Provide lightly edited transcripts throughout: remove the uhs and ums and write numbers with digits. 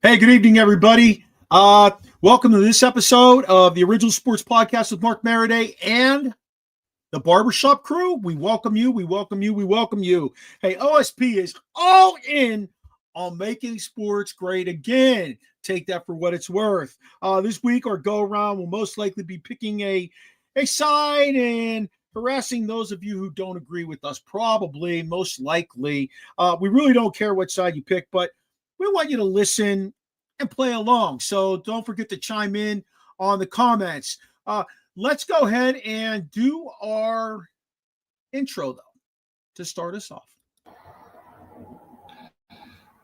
Hey, good evening, everybody. Welcome to this episode of the Original Sports Podcast with Mark Maradei and the Barbershop crew. We welcome you. We welcome you. We welcome you. Hey, OSP is all in on making sports great again. Take that for what it's worth. This week, our go-around will most likely be picking a side and harassing those of you who don't agree with us, probably, most likely. We really don't care what side you pick, but we want you to listen and play along. So don't forget to chime in on the comments. Let's go ahead and do our intro, though, to start us off.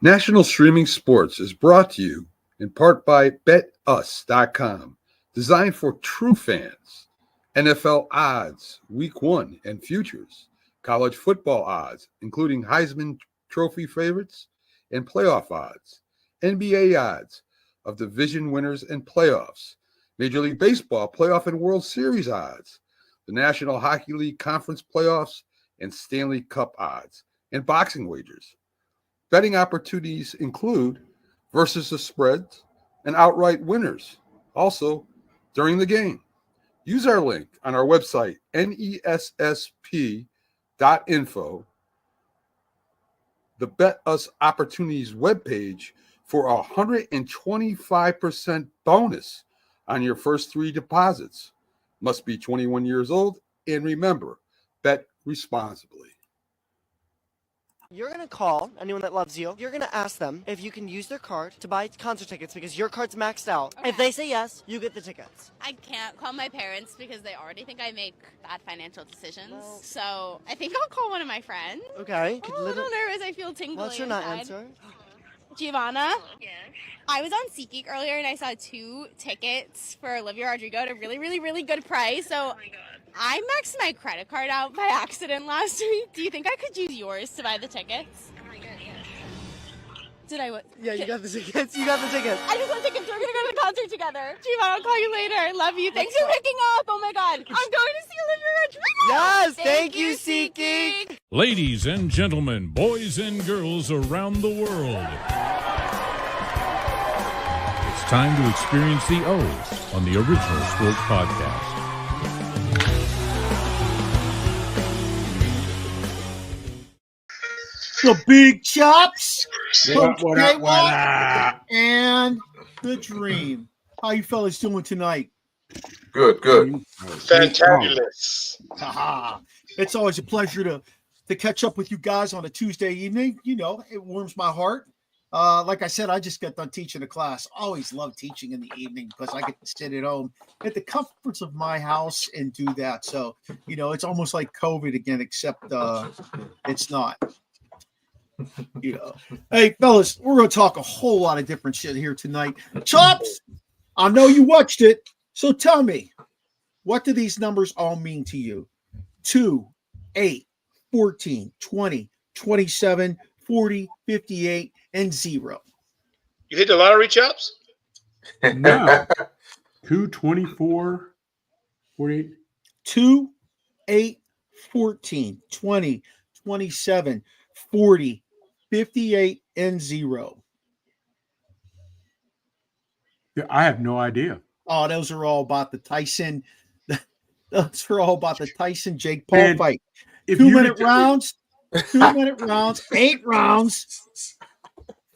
National Streaming Sports is brought to you in part by BetUs.com, designed for true fans. NFL odds, Week 1 and futures, college football odds, including Heisman Trophy favorites and playoff odds, NBA odds of division winners and playoffs, Major League Baseball playoff and World Series odds, the National Hockey League Conference playoffs and Stanley Cup odds, and boxing wagers. Betting opportunities include versus the spreads and outright winners, also during the game. Use our link on our website, nessp.info, the Bet Us Opportunities webpage, for a 125% bonus on your first 3 deposits. Must be 21 years old, and remember, bet responsibly. You're going to call anyone that loves you. You're going to ask them if you can use their card to buy concert tickets because your card's maxed out. Okay. If they say yes, you get the tickets. I can't call my parents because they already think I make bad financial decisions. Well- So I think I'll call one of my friends. Okay. I'm a little nervous. I feel tingly What's your not inside. answer? Giovanna? Yes. I was on SeatGeek earlier and I saw 2 tickets for Olivia Rodrigo at a really, really, really good price. So Oh my god. I maxed my credit card out by accident last week. Do you think I could use yours to buy the tickets? Oh my god, yes. Did I what? Yeah, you got the tickets. You got the tickets. I just want tickets. We're going to go to the concert together. Giovanna, I'll call you later. Love you. Thanks for picking up. Oh my god. I'm going to see Olivia Rodrigo. Yes, thank you, SeatGeek. Ladies and gentlemen, boys and girls around the world, it's time to experience the O's on the Original Sports Podcast. The Big Chops, What up? and the Dream. How you fellas doing tonight? Good. Fantabulous. Haha. It's always a pleasure to catch up with you guys on a Tuesday evening. You know, it warms my heart. Like I said, I just got done teaching a class. Always love teaching in the evening because I get to sit at home at the comforts of my house and do that. So, you know, it's almost like COVID again, except it's not. You know, hey fellas, we're going to talk a whole lot of different shit here tonight. Chops, I know you watched it, so tell me, what do these numbers all mean to you? 2, 8, 14, 20, 27, 40, 58, and 0. You hit the lottery, Chops? No. 2, 24, 48. 2, 8, 14, 20, 27, 40, 58, and 0. I have no idea. Oh, those are all about the Tyson. Those are all about the Tyson Jake Paul And fight. If 2-minute rounds, 2-minute rounds, 8 rounds,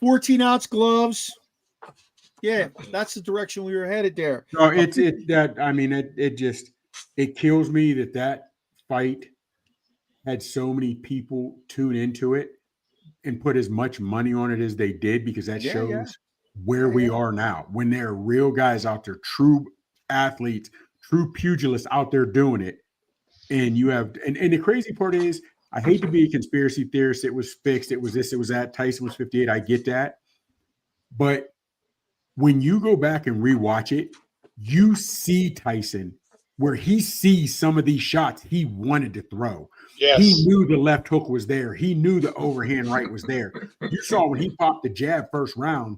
14-ounce gloves. Yeah, that's the direction we were headed there. No, it kills me that fight had so many people tune into it and put as much money on it as they did, because that shows where we are now. When there are real guys out there, true athletes, true pugilists out there doing it. And you have, and the crazy part is, I hate to be a conspiracy theorist. It was fixed. It was this, it was that. Tyson was 58. I get that. But when you go back and rewatch it, you see Tyson where he sees some of these shots he wanted to throw. Yes. He knew the left hook was there. He knew the overhand right was there. You saw when he popped the jab first round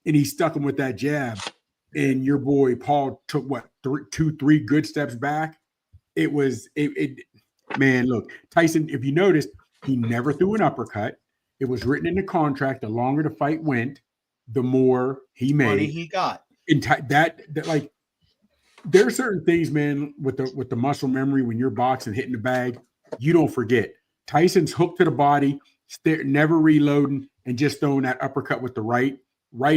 and he stuck him with that jab, and your boy Paul took what, 3 good steps back. It was man, look, Tyson, if you noticed, he never threw an uppercut. It was written in the contract, the longer the fight went, the more he Money made. he got. That like there are certain things, man, with the muscle memory when you're boxing, hitting the bag, you don't forget. Tyson's hook to the body, never reloading, and just throwing that uppercut with the right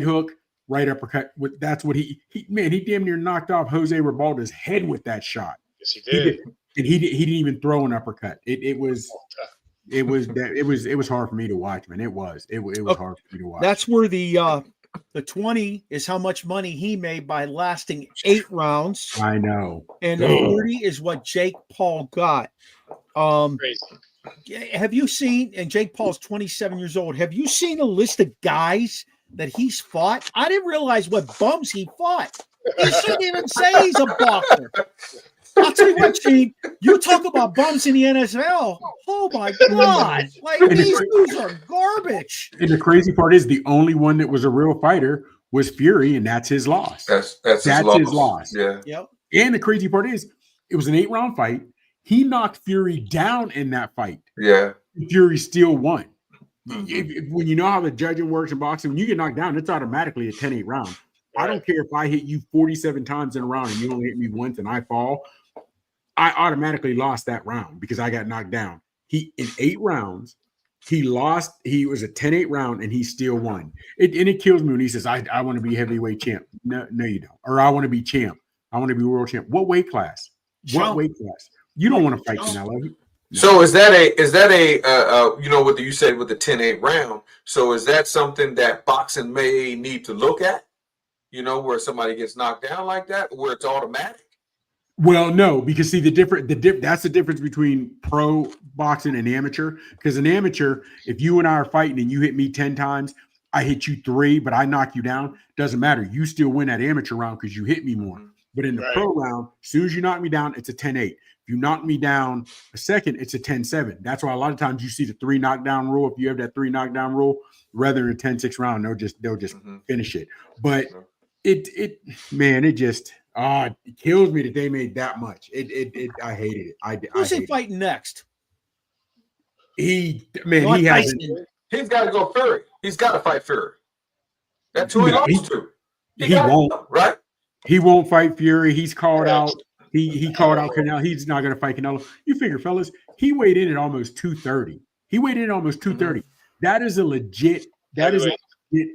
hook, right uppercut. That's what he damn near knocked off Jose Ribalta's head with that shot. Yes, he did. He didn't even throw an uppercut. It was hard for me to watch, man. It was hard for me to watch. That's where the 20 is how much money he made by lasting 8 rounds. I know. And the 40 is what Jake Paul got. Crazy. Have you seen, and Jake Paul's 27 years old, have you seen a list of guys that he's fought? I didn't realize what bums he fought. He shouldn't even say he's a boxer. I'll tell you what, Gene, you talk about bums in the NFL. Oh my God. Like, these dudes are garbage. And the crazy part is the only one that was a real fighter was Fury, and that's his loss. That's his loss. Yeah. Yep. And the crazy part is it was an 8-round fight. He knocked Fury down in that fight. Yeah. Fury still won. When you know how the judging works in boxing, when you get knocked down, it's automatically a 10-8 round. I don't care if I hit you 47 times in a round and you only hit me once and I fall. I automatically lost that round because I got knocked down. In 8 rounds, he lost. He was a 10-8 round and he still won. It kills me when he says, I want to be heavyweight champ. No, you don't. Or I want to be champ. I want to be world champ. What weight class? What weight class? You don't want to fight Canelo. No. So is that a you know what you said with the 10-8 round? So is that something that boxing may need to look at? You know, where somebody gets knocked down like that, where it's automatic? Well, no, because see that's the difference between pro boxing and amateur. Because an amateur, if you and I are fighting and you hit me 10 times, I hit you 3, but I knock you down, doesn't matter. You still win that amateur round because you hit me more. But in the pro round, as soon as you knock me down, it's a 10-8. If you knock me down a second, it's a 10-7. That's why a lot of times you see the 3 knockdown rule. If you have that 3 knockdown rule, rather than a 10-6 round, they'll just finish it. But it kills me that they made that much. I hated it. Who's he fighting next? He's got to go Fury. He's got to fight Fury. That's who he lost to. He won't. Right? He won't fight Fury. He's called out. He called out Canelo. He's not going to fight Canelo. You figure, fellas, he weighed in at almost 230. That is a legit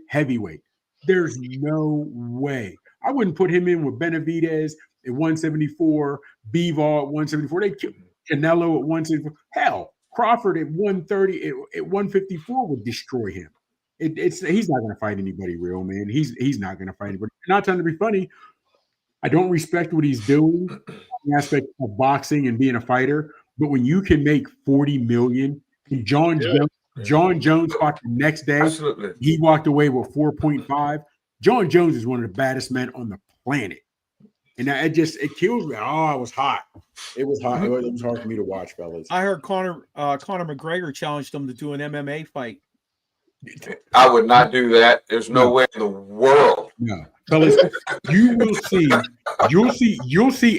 heavyweight. There's no way. I wouldn't put him in with Benavidez at 174, Bivol at 174. They killed Canelo at 174. Hell, Crawford at 130, at 154 would destroy him. He's not going to fight anybody real, man. He's not going to fight anybody. Not trying to be funny. I don't respect what he's doing in the aspect of boxing and being a fighter. But when you can make $40 million, and John Jones fought the next day, he walked away with 4.5. John Jones is one of the baddest men on the planet. And it kills me. Oh, it was hot. It was hot. It was hard for me to watch, fellas. I heard Conor McGregor challenged him to do an MMA fight. I would not do that. There's no way in the world. No. Fellas, you'll see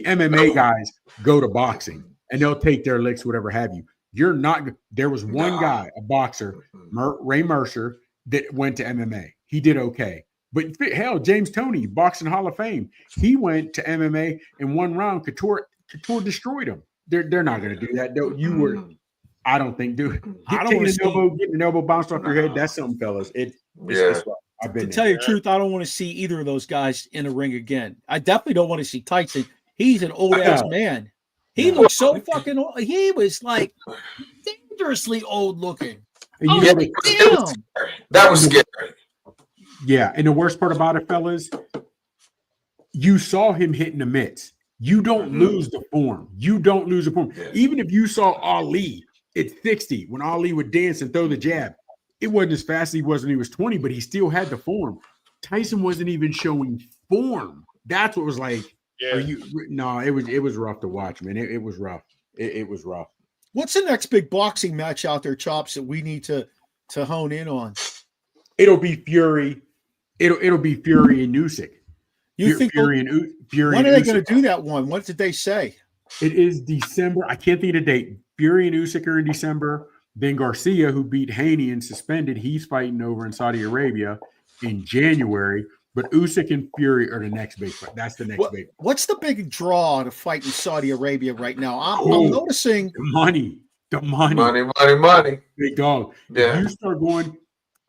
MMA guys go to boxing and they'll take their licks, whatever have you. You're not. There was one guy, a boxer, Ray Mercer, that went to MMA. He did okay. But hell, James Toney, Boxing Hall of Fame, he went to MMA in 1 round. Couture destroyed him. They're not going to do that. I don't think, dude. Getting an elbow bounced off your head, that's something, fellas. I've been to tell you the truth, I don't want to see either of those guys in a ring again. I definitely don't want to see Tyson. He's an old ass man. He looks so fucking old. He was like dangerously old looking. That was scary. Yeah, and the worst part about it, fellas, you saw him hitting the mitts. You don't lose the form. Yeah. Even if you saw Ali at 60, when Ali would dance and throw the jab, it wasn't as fast as he was when he was 20, but he still had the form. Tyson wasn't even showing form. That's what was like. Yeah. It was rough to watch, man. It was rough. It was rough. What's the next big boxing match out there, Chops, that we need to hone in on? It'll be Fury. It'll be Fury and Usyk. You think Fury and when are they going to do that one? What did they say? It is December. I can't think of the date. Fury and Usyk are in December. Then Garcia, who beat Haney and suspended, he's fighting over in Saudi Arabia. in January. But Usyk and Fury are the next big fight. That's the next big. What's the big draw to fight in Saudi Arabia right now? I'm noticing the money. Big dog. Yeah. If you start going,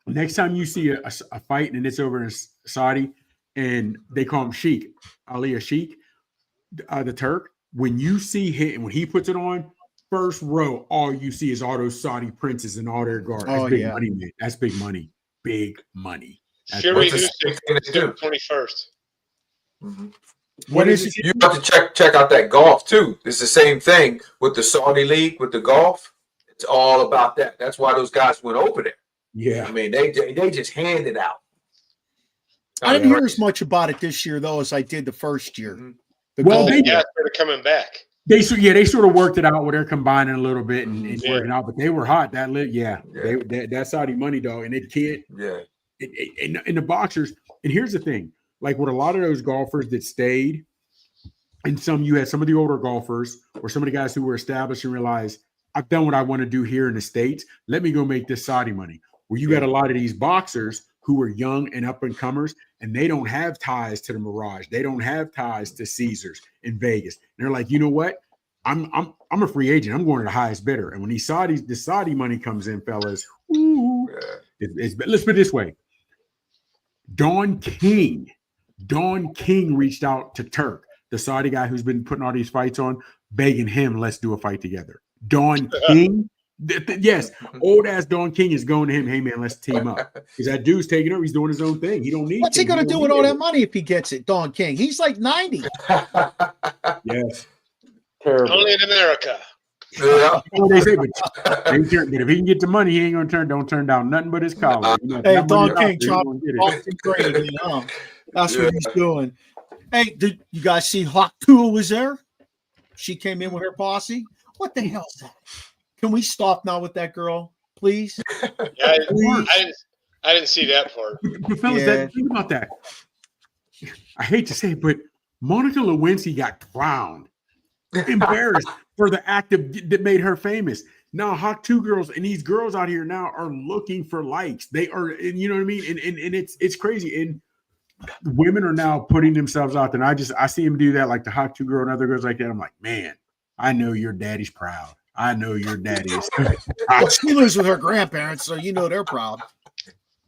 next time you see a fight and it's over in Saudi, and they call him Sheik, Ali Sheik, the Turk. When you see him, when he puts it on, first row, all you see is all those Saudi princes and all their guards. That's big money, man. That's big money. Big money. Fury Usyk 21st. Mm-hmm. what is it? You have to check out that golf too. It's the same thing with the Saudi League with the golf. It's all about that. That's why those guys went over there. Yeah, I mean they just hand it out. I didn't hear as much about it this year though as I did the first year. Mm-hmm. They're coming back. They sort of worked it out where they're combining a little bit and working out, but they were hot. That Saudi money, dog, and it can't. Yeah. And the boxers, and here's the thing, like with a lot of those golfers that stayed, and you had some of the older golfers or some of the guys who were established and realized, I've done what I want to do here in the States. Let me go make this Saudi money. Where you got a lot of these boxers who are young and up and comers, and they don't have ties to the Mirage. They don't have ties to Caesars in Vegas. And they're like, you know what? I'm a free agent. I'm going to the highest bidder. And when the Saudi money comes in, fellas, let's put it this way. Don King reached out to Turk, the Saudi guy who's been putting all these fights on, begging him, let's do a fight together. Don King, yes, old ass Don King is going to him, hey man, let's team up. Because that dude's taking over, he's doing his own thing. He don't need. What's he going to do with all that money if he gets it, Don King? He's like 90. Yes. Terrible. Only in America. Yeah. They say, but if he can get the money, he ain't gonna don't turn down nothing but his collar. Hey, Don King, chopping gravy. That's what he's doing. Hey, did you guys see Hawk Tuah was there? She came in with her posse. What the hell's that? Can we stop now with that girl, please? Yeah, I didn't see that part. But fellas, think about that. I hate to say it, but Monica Lewinsky got clowned, embarrassed for the act that made her famous. Now, Hawk Tuah girls and these girls out here now are looking for likes. They are, and you know what I mean? And it's crazy. And women are now putting themselves out there. And I see them do that, like the Hawk Tuah girl and other girls like that. I'm like, man, I know your daddy's proud. I know your daddy is. She lives with her grandparents, so you know they're proud.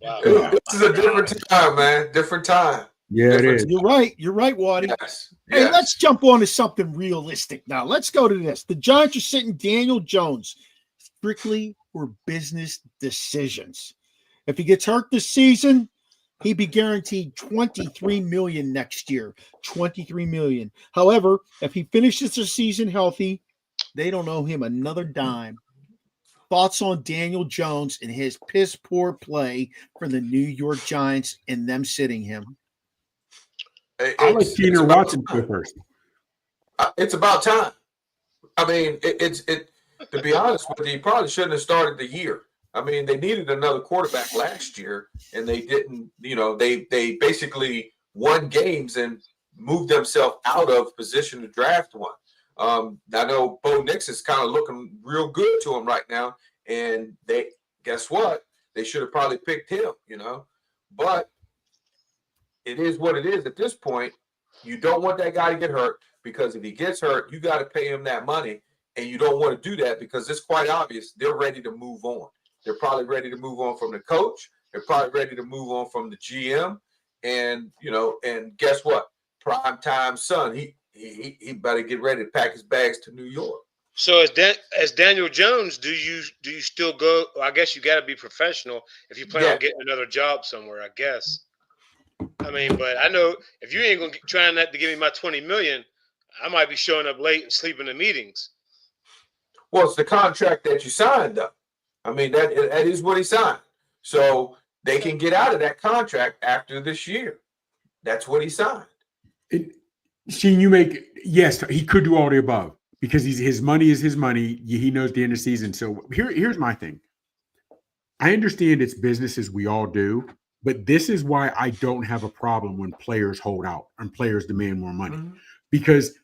Wow. This is a different time, man. Different time. Yeah, it is. You're right. You're right, Waddy. Yes. Hey, Yes. let's jump on to something realistic now. Let's go to this. The Giants are sitting Daniel Jones strictly for business decisions. If he gets hurt this season, he'd be guaranteed $23 million next year. $23 million. However, if he finishes the season healthy, they don't owe him another dime. Thoughts on Daniel Jones and his piss poor play for the New York Giants and them sitting him? I'll let Keener Watson go first. It's about time. I mean, to be honest with you, he probably shouldn't have started the year. I mean, they needed another quarterback last year, and they didn't. You know, they basically won games and moved themselves out of position to draft one. I know Bo Nix is kind of looking real good to him right now, and guess what? They should have probably picked him. You know, but it is what it is at this point. You don't want that guy to get hurt, because if he gets hurt, you got to pay him that money, and you don't want to do that because it's quite obvious they're ready to move on. They're probably ready to move on from the coach. They're probably ready to move on from the GM, and and guess what? Primetime son, he better get ready to pack his bags to New York. So as Daniel Jones, do you still go? Well, I guess you got to be professional if you plan on getting another job somewhere, I guess. I mean, but I know if you ain't gonna try not to give me my $20 million, I might be showing up late and sleeping in meetings. Well, it's the contract that you signed, though. I mean, that is what he signed. So they can get out of that contract after this year. That's what he signed. Yes, he could do all the above because his money is his money. He knows the end of the season. So here's my thing. I understand it's business, as we all do. But this is why I don't have a problem when players hold out and players demand more money. Mm-hmm. Because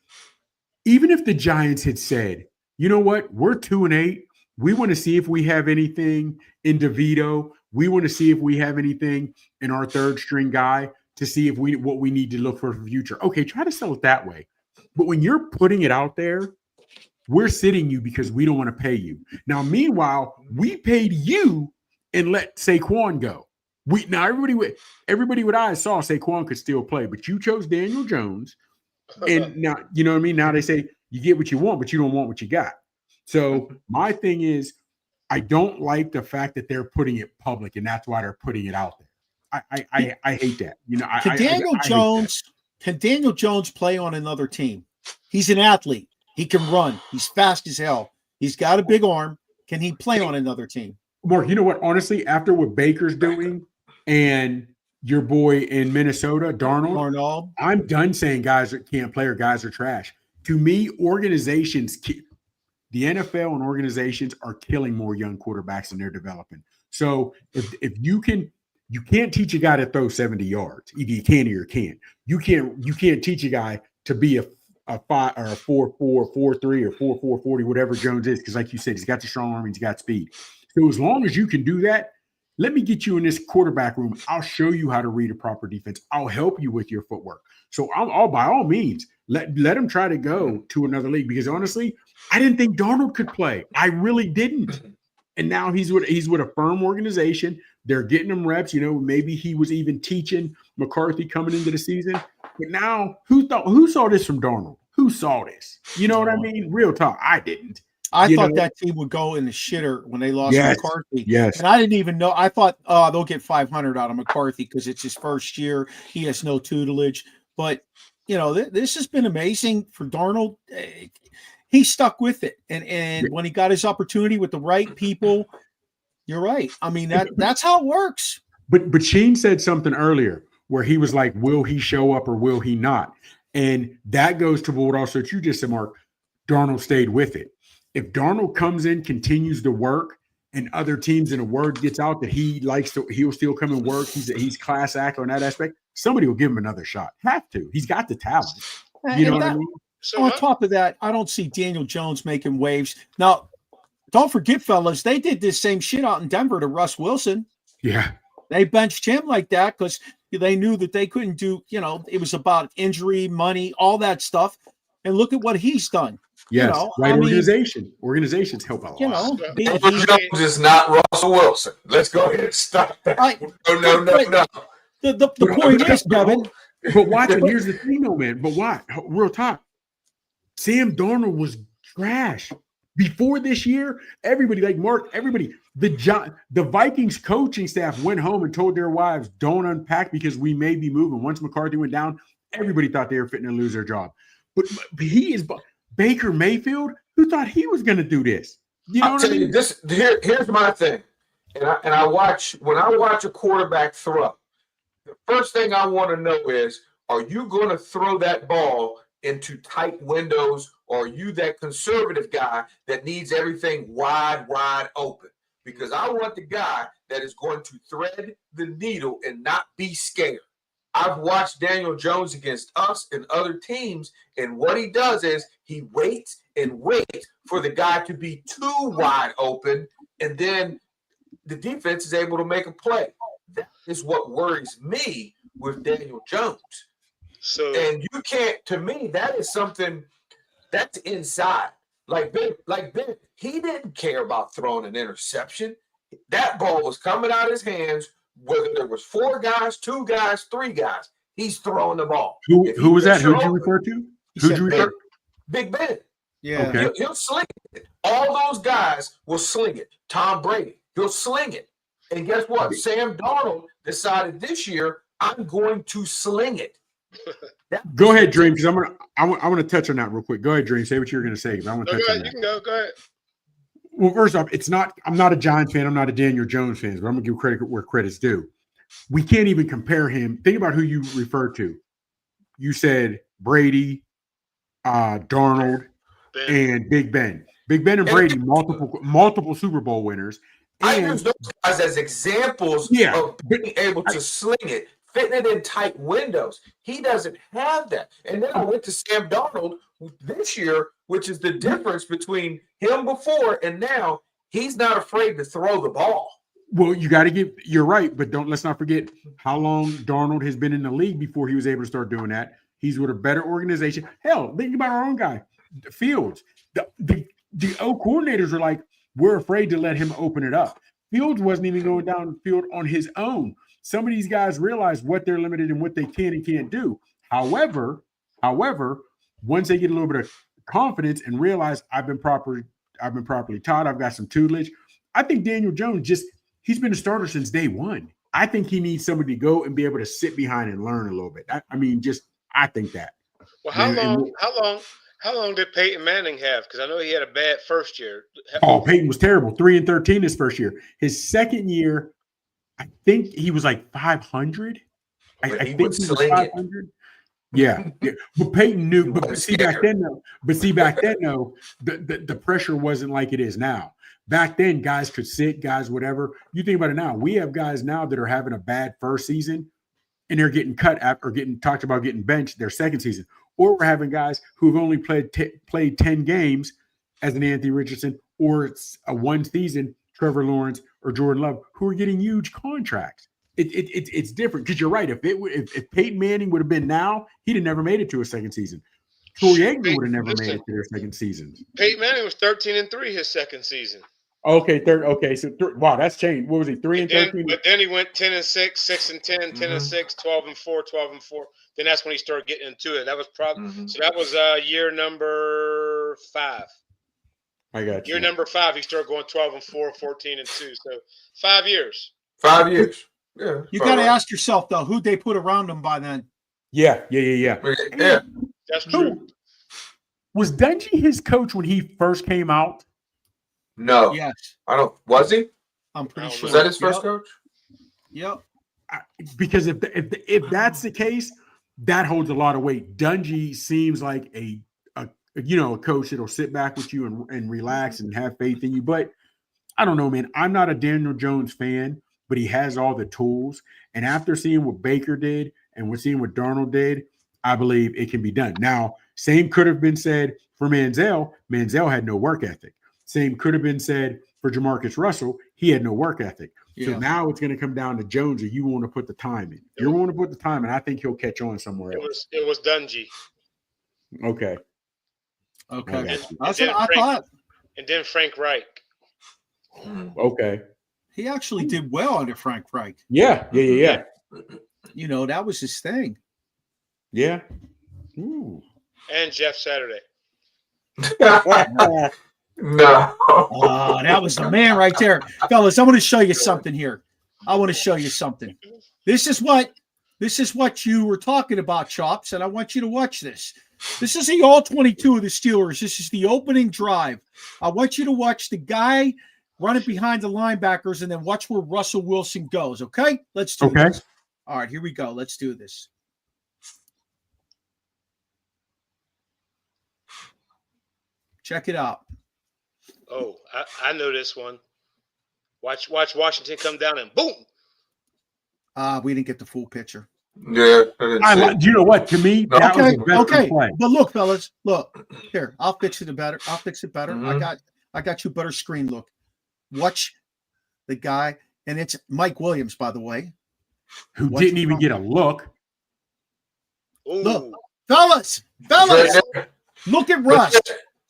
even if the Giants had said, you know what, we're 2-8, We want to see if we have anything in DeVito. We want to see if we have anything in our third string guy to see if what we need to look for the future. Okay, try to sell it that way. But when you're putting it out there, we're sitting you because we don't want to pay you. Now, meanwhile, we paid you and let Saquon go. Everybody with eyes saw Saquon could still play, but you chose Daniel Jones. And now, you know what I mean? Now they say you get what you want, but you don't want what you got. So my thing is, I don't like the fact that they're putting it public, and that's why they're putting it out there. I hate that. You know, Can Daniel Jones play on another team? He's an athlete. He can run. He's fast as hell. He's got a big arm. Can he play on another team? Mark, you know what? Honestly, after what Baker's doing and your boy in Minnesota, Darnold, I'm done saying guys that can't play or guys are trash. To me, organizations, the NFL and organizations are killing more young quarterbacks than they're developing. So if you can't teach a guy to throw 70 yards. Either you can or you can't. You can't teach a guy to be a 5 or a 4-4, 4-3 or 4-4, 40, whatever Jones is, because like you said, he's got the strong arm, he's got speed. So as long as you can do that, let me get you in this quarterback room. I'll show you how to read a proper defense. I'll help you with your footwork. So I'll by all means let him try to go to another league, because honestly, I didn't think Darnold could play. I really didn't. And now he's with a firm organization. They're getting him reps. You know, maybe he was even teaching McCarthy coming into the season. But now, who saw this from Darnold? Who saw this? You know what I mean? Real talk. I didn't. I thought that team would go in the shitter when they lost McCarthy. Yes. And I didn't even know. I thought, they'll get 500 out of McCarthy because it's his first year. He has no tutelage. But, you know, this has been amazing for Darnold. He stuck with it. And when he got his opportunity with the right people, you're right. I mean, that's how it works. But Sheen said something earlier where he was like, will he show up or will he not? And that goes to what also you just said, Mark. Darnold stayed with it. If Darnold comes in, continues to work, and other teams and the word gets out that he'll still come and work. He's class act on that aspect. Somebody will give him another shot. Have to. He's got the talent. You know what I mean? So on top of that, I don't see Daniel Jones making waves. Now, don't forget, fellas, they did this same shit out in Denver to Russ Wilson. Yeah. They benched him like that because they knew that they couldn't do, it was about injury, money, all that stuff. And look at what he's done. Yes, organizations help out a lot. Daniel Jones is not Russell Wilson. Let's go ahead and stop that. No. The point is, Kevin. But watch it. Here's the thing, though, man. But why? Real talk. Sam Darnold was trash before this year. Everybody, like Mark, the Vikings coaching staff went home and told their wives, "Don't unpack because we may be moving." Once McCarthy went down, everybody thought they were fitting to lose their job. But he is Baker Mayfield. Who thought he was going to do this? You know what I mean? Here's my thing, and I watch a quarterback throw. The first thing I want to know is, are you going to throw that ball into tight windows, or are you that conservative guy that needs everything wide open? Because I want the guy that is going to thread the needle and not be scared. I've watched Daniel Jones against us and other teams, and what he does is he waits and waits for the guy to be too wide open, and then the defense is able to make a play. That is what worries me with Daniel Jones. And you can't, to me, that is something that's inside. Like Ben, he didn't care about throwing an interception. That ball was coming out of his hands. Whether there was 4 guys, 2 guys, 3 guys, he's throwing the ball. Who was that? Who'd you refer to? Who'd you refer to? Big Ben. Yeah. Okay. He'll sling it. All those guys will sling it. Tom Brady, he'll sling it. And guess what? Sam Darnold decided this year, I'm going to sling it. Go ahead, Dream, because I want to touch on that real quick. Go ahead, Dream. Say what you were going to say. I want to touch on that. You can go. Go ahead. Well, first off, I'm not a Giants fan. I'm not a Daniel Jones fan, but I'm going to give credit where credit's due. We can't even compare him. Think about who you referred to. You said Brady, Darnold, and Big Ben. Big Ben and Brady, multiple Super Bowl winners. I use those guys as examples of being able to sling it, fitting it in tight windows. He doesn't have that. And then I went to Sam Darnold this year, which is the difference between him before and now. he's not afraid to throw the ball. Well, you're right, but let's not forget how long Darnold has been in the league before he was able to start doing that. He's with a better organization. Hell, think about our own guy, Fields. The O coordinators are like, we're afraid to let him open it up. Fields wasn't even going down the field on his own. Some of these guys realize what they're limited and what they can and can't do. However, once they get a little bit of confidence and realize I've been properly taught, I've got some tutelage. I think Daniel Jones he's been a starter since day one. I think he needs somebody to go and be able to sit behind and learn a little bit. I think that. Well, how long did Peyton Manning have? Because I know he had a bad first year. Oh, Peyton was terrible. 3-13 his first year. His second year, I think he was like 500. I think he was 500. Yeah. But Peyton knew. But see back then though, the pressure wasn't like it is now. Back then, guys could sit, guys, whatever. You think about it now. We have guys now that are having a bad first season, and they're getting cut or getting talked about getting benched their second season. Or we're having guys who've only played 10 games as an Anthony Richardson, or it's a one season, Trevor Lawrence or Jordan Love, who are getting huge contracts. It's different because you're right. If Peyton Manning would have been now, he'd have never made it to a second season. Troy Aikman would have never made it to their second season. Peyton Manning was 13-3 his second season. Okay, wow, that's changed. What was he? 3-13? But then he went 10-6, 6-10, 10-6, 12-4, 12-4. Then that's when he started getting into it. That was probably so. That was year number 5. I got you. Year number 5, he started going 12-4, 14-2. So 5 years. 5 years. Yeah. You got to ask yourself though, who'd they put around him by then? Yeah. That's true. Was Dungy his coach when he first came out? No. Yes. I don't. Was he? I'm pretty sure. Was that his first coach? Yep. Because if that's the case, that holds a lot of weight. Dungy seems like a coach that'll sit back with you and relax and have faith in you. But I don't know, man. I'm not a Daniel Jones fan, but he has all the tools. And after seeing what Baker did and seeing what Darnold did, I believe it can be done. Now, same could have been said for Manziel. Manziel had no work ethic. Same could have been said for Jamarcus Russell. He had no work ethic. Yeah. So now it's going to come down to Jones, or you want to put the time in. You want to put the time in. I think he'll catch on somewhere else. It was Dungy. Okay. And then Frank Reich. Okay. He actually did well under Frank Reich. Yeah. That was his thing. Yeah. Ooh. And Jeff Saturday. No. Oh, that was the man right there. Fellas, I want to show you something here. This is what you were talking about, Chops, and I want you to watch this. This is the all-22 of the Steelers. This is the opening drive. I want you to watch the guy running behind the linebackers and then watch where Russell Wilson goes, okay? Let's do this. All right, here we go. Let's do this. Check it out. Oh, I know this one. Watch Washington come down and boom. We didn't get the full picture. Yeah. You know what? To me, that was the best play. But look, fellas, look here. I'll fix it better. I got you better screen look. Watch the guy, and it's Mike Williams, by the way, who didn't even get a look. Ooh. Look, fellas, look at Russ.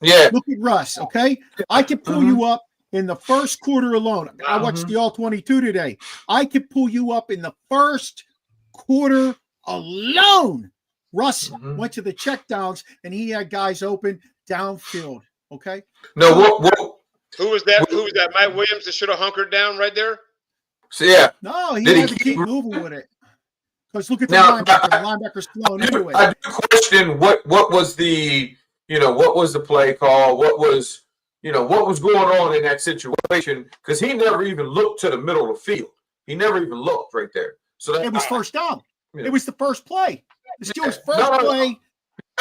Yeah. Look at Russ, okay? I could pull you up in the first quarter alone. I watched the all-22 today. I could pull you up in the first quarter alone. Russ went to the checkdowns, and he had guys open downfield, okay? No, what? Who was that? Mike Williams that should have hunkered down right there? So, yeah. No, he had to keep moving with it. Because look at the linebacker. The linebacker's flowing into it. I do question what was the – what was the play call? What was going on in that situation? Because he never even looked to the middle of the field. He never even looked right there. So it was first down. Yeah. It was the first play. The Steelers' first play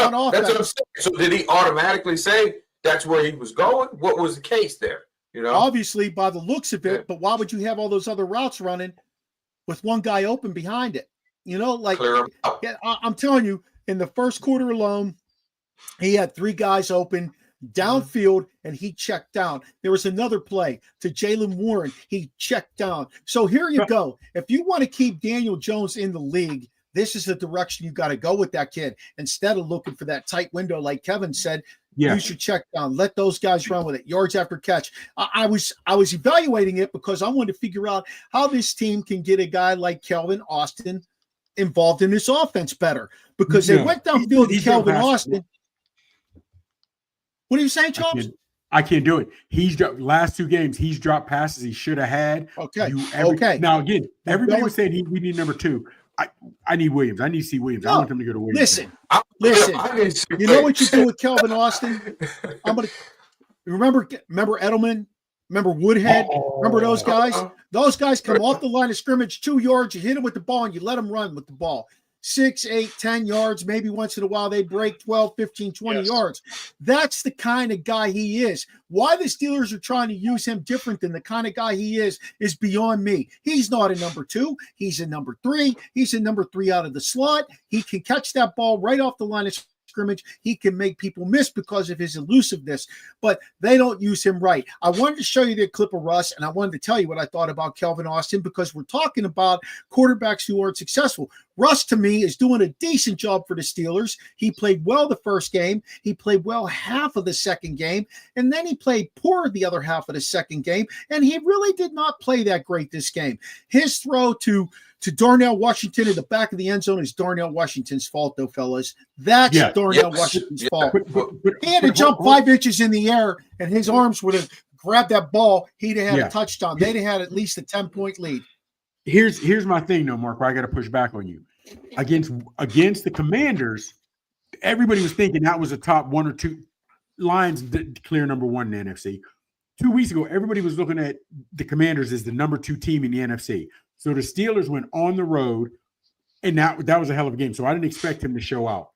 on offense. That's what I'm saying. So did he automatically say that's where he was going? What was the case there? Obviously, by the looks of it, but why would you have all those other routes running with one guy open behind it? I'm telling you, in the first quarter alone, he had 3 guys open downfield, and he checked down. There was another play to Jalen Warren. He checked down. So here you go. If you want to keep Daniel Jones in the league, this is the direction you got to go with that kid. Instead of looking for that tight window, like Kevin said, you should check down. Let those guys run with it. Yards after catch. I was evaluating it because I wanted to figure out how this team can get a guy like Calvin Austin involved in this offense better. Because they went downfield to Calvin Austin. What are you saying, Chops? I can't do it. He's dropped last 2 games. He's dropped passes he should have had. Okay. Now again, everybody was saying we need number 2. I need Williams. I need to see Williams. I want him to go to Williams. Listen. You know what you do with Calvin Austin? I'm gonna remember Edelman. Remember Woodhead. Remember those guys? Those guys come off the line of scrimmage 2 yards. You hit them with the ball and you let them run with the ball. 6, 8, 10 yards. Maybe once in a while they break 12, 15, 20 yards. That's the kind of guy he is. Why the Steelers are trying to use him different than the kind of guy he is beyond me. He's not a number 2. He's a number 3. He's a number 3 out of the slot. He can catch that ball right off the line of scrimmage. He can make people miss because of his elusiveness, but they don't use him right. I wanted to show you the clip of Russ, and I wanted to tell you what I thought about Calvin Austin because we're talking about quarterbacks who aren't successful. Russ, to me, is doing a decent job for the Steelers. He played well the first game. He played well half of the second game, and then he played poor the other half of the second game, and he really did not play that great this game. His throw to Darnell Washington in the back of the end zone is Darnell Washington's fault, though, fellas. That's Darnell Washington's fault. He had to jump 5 inches in the air, and his arms would have grabbed that ball. He'd have had a touchdown. They'd have had at least a 10-point lead. Here's my thing, though, Mark, where I got to push back on you. Against the Commanders, everybody was thinking that was a top 1 or 2 Lions clear number 1 in the NFC. 2 weeks ago, everybody was looking at the Commanders as the number 2 team in the NFC. So the Steelers went on the road, and that was a hell of a game. So I didn't expect him to show out.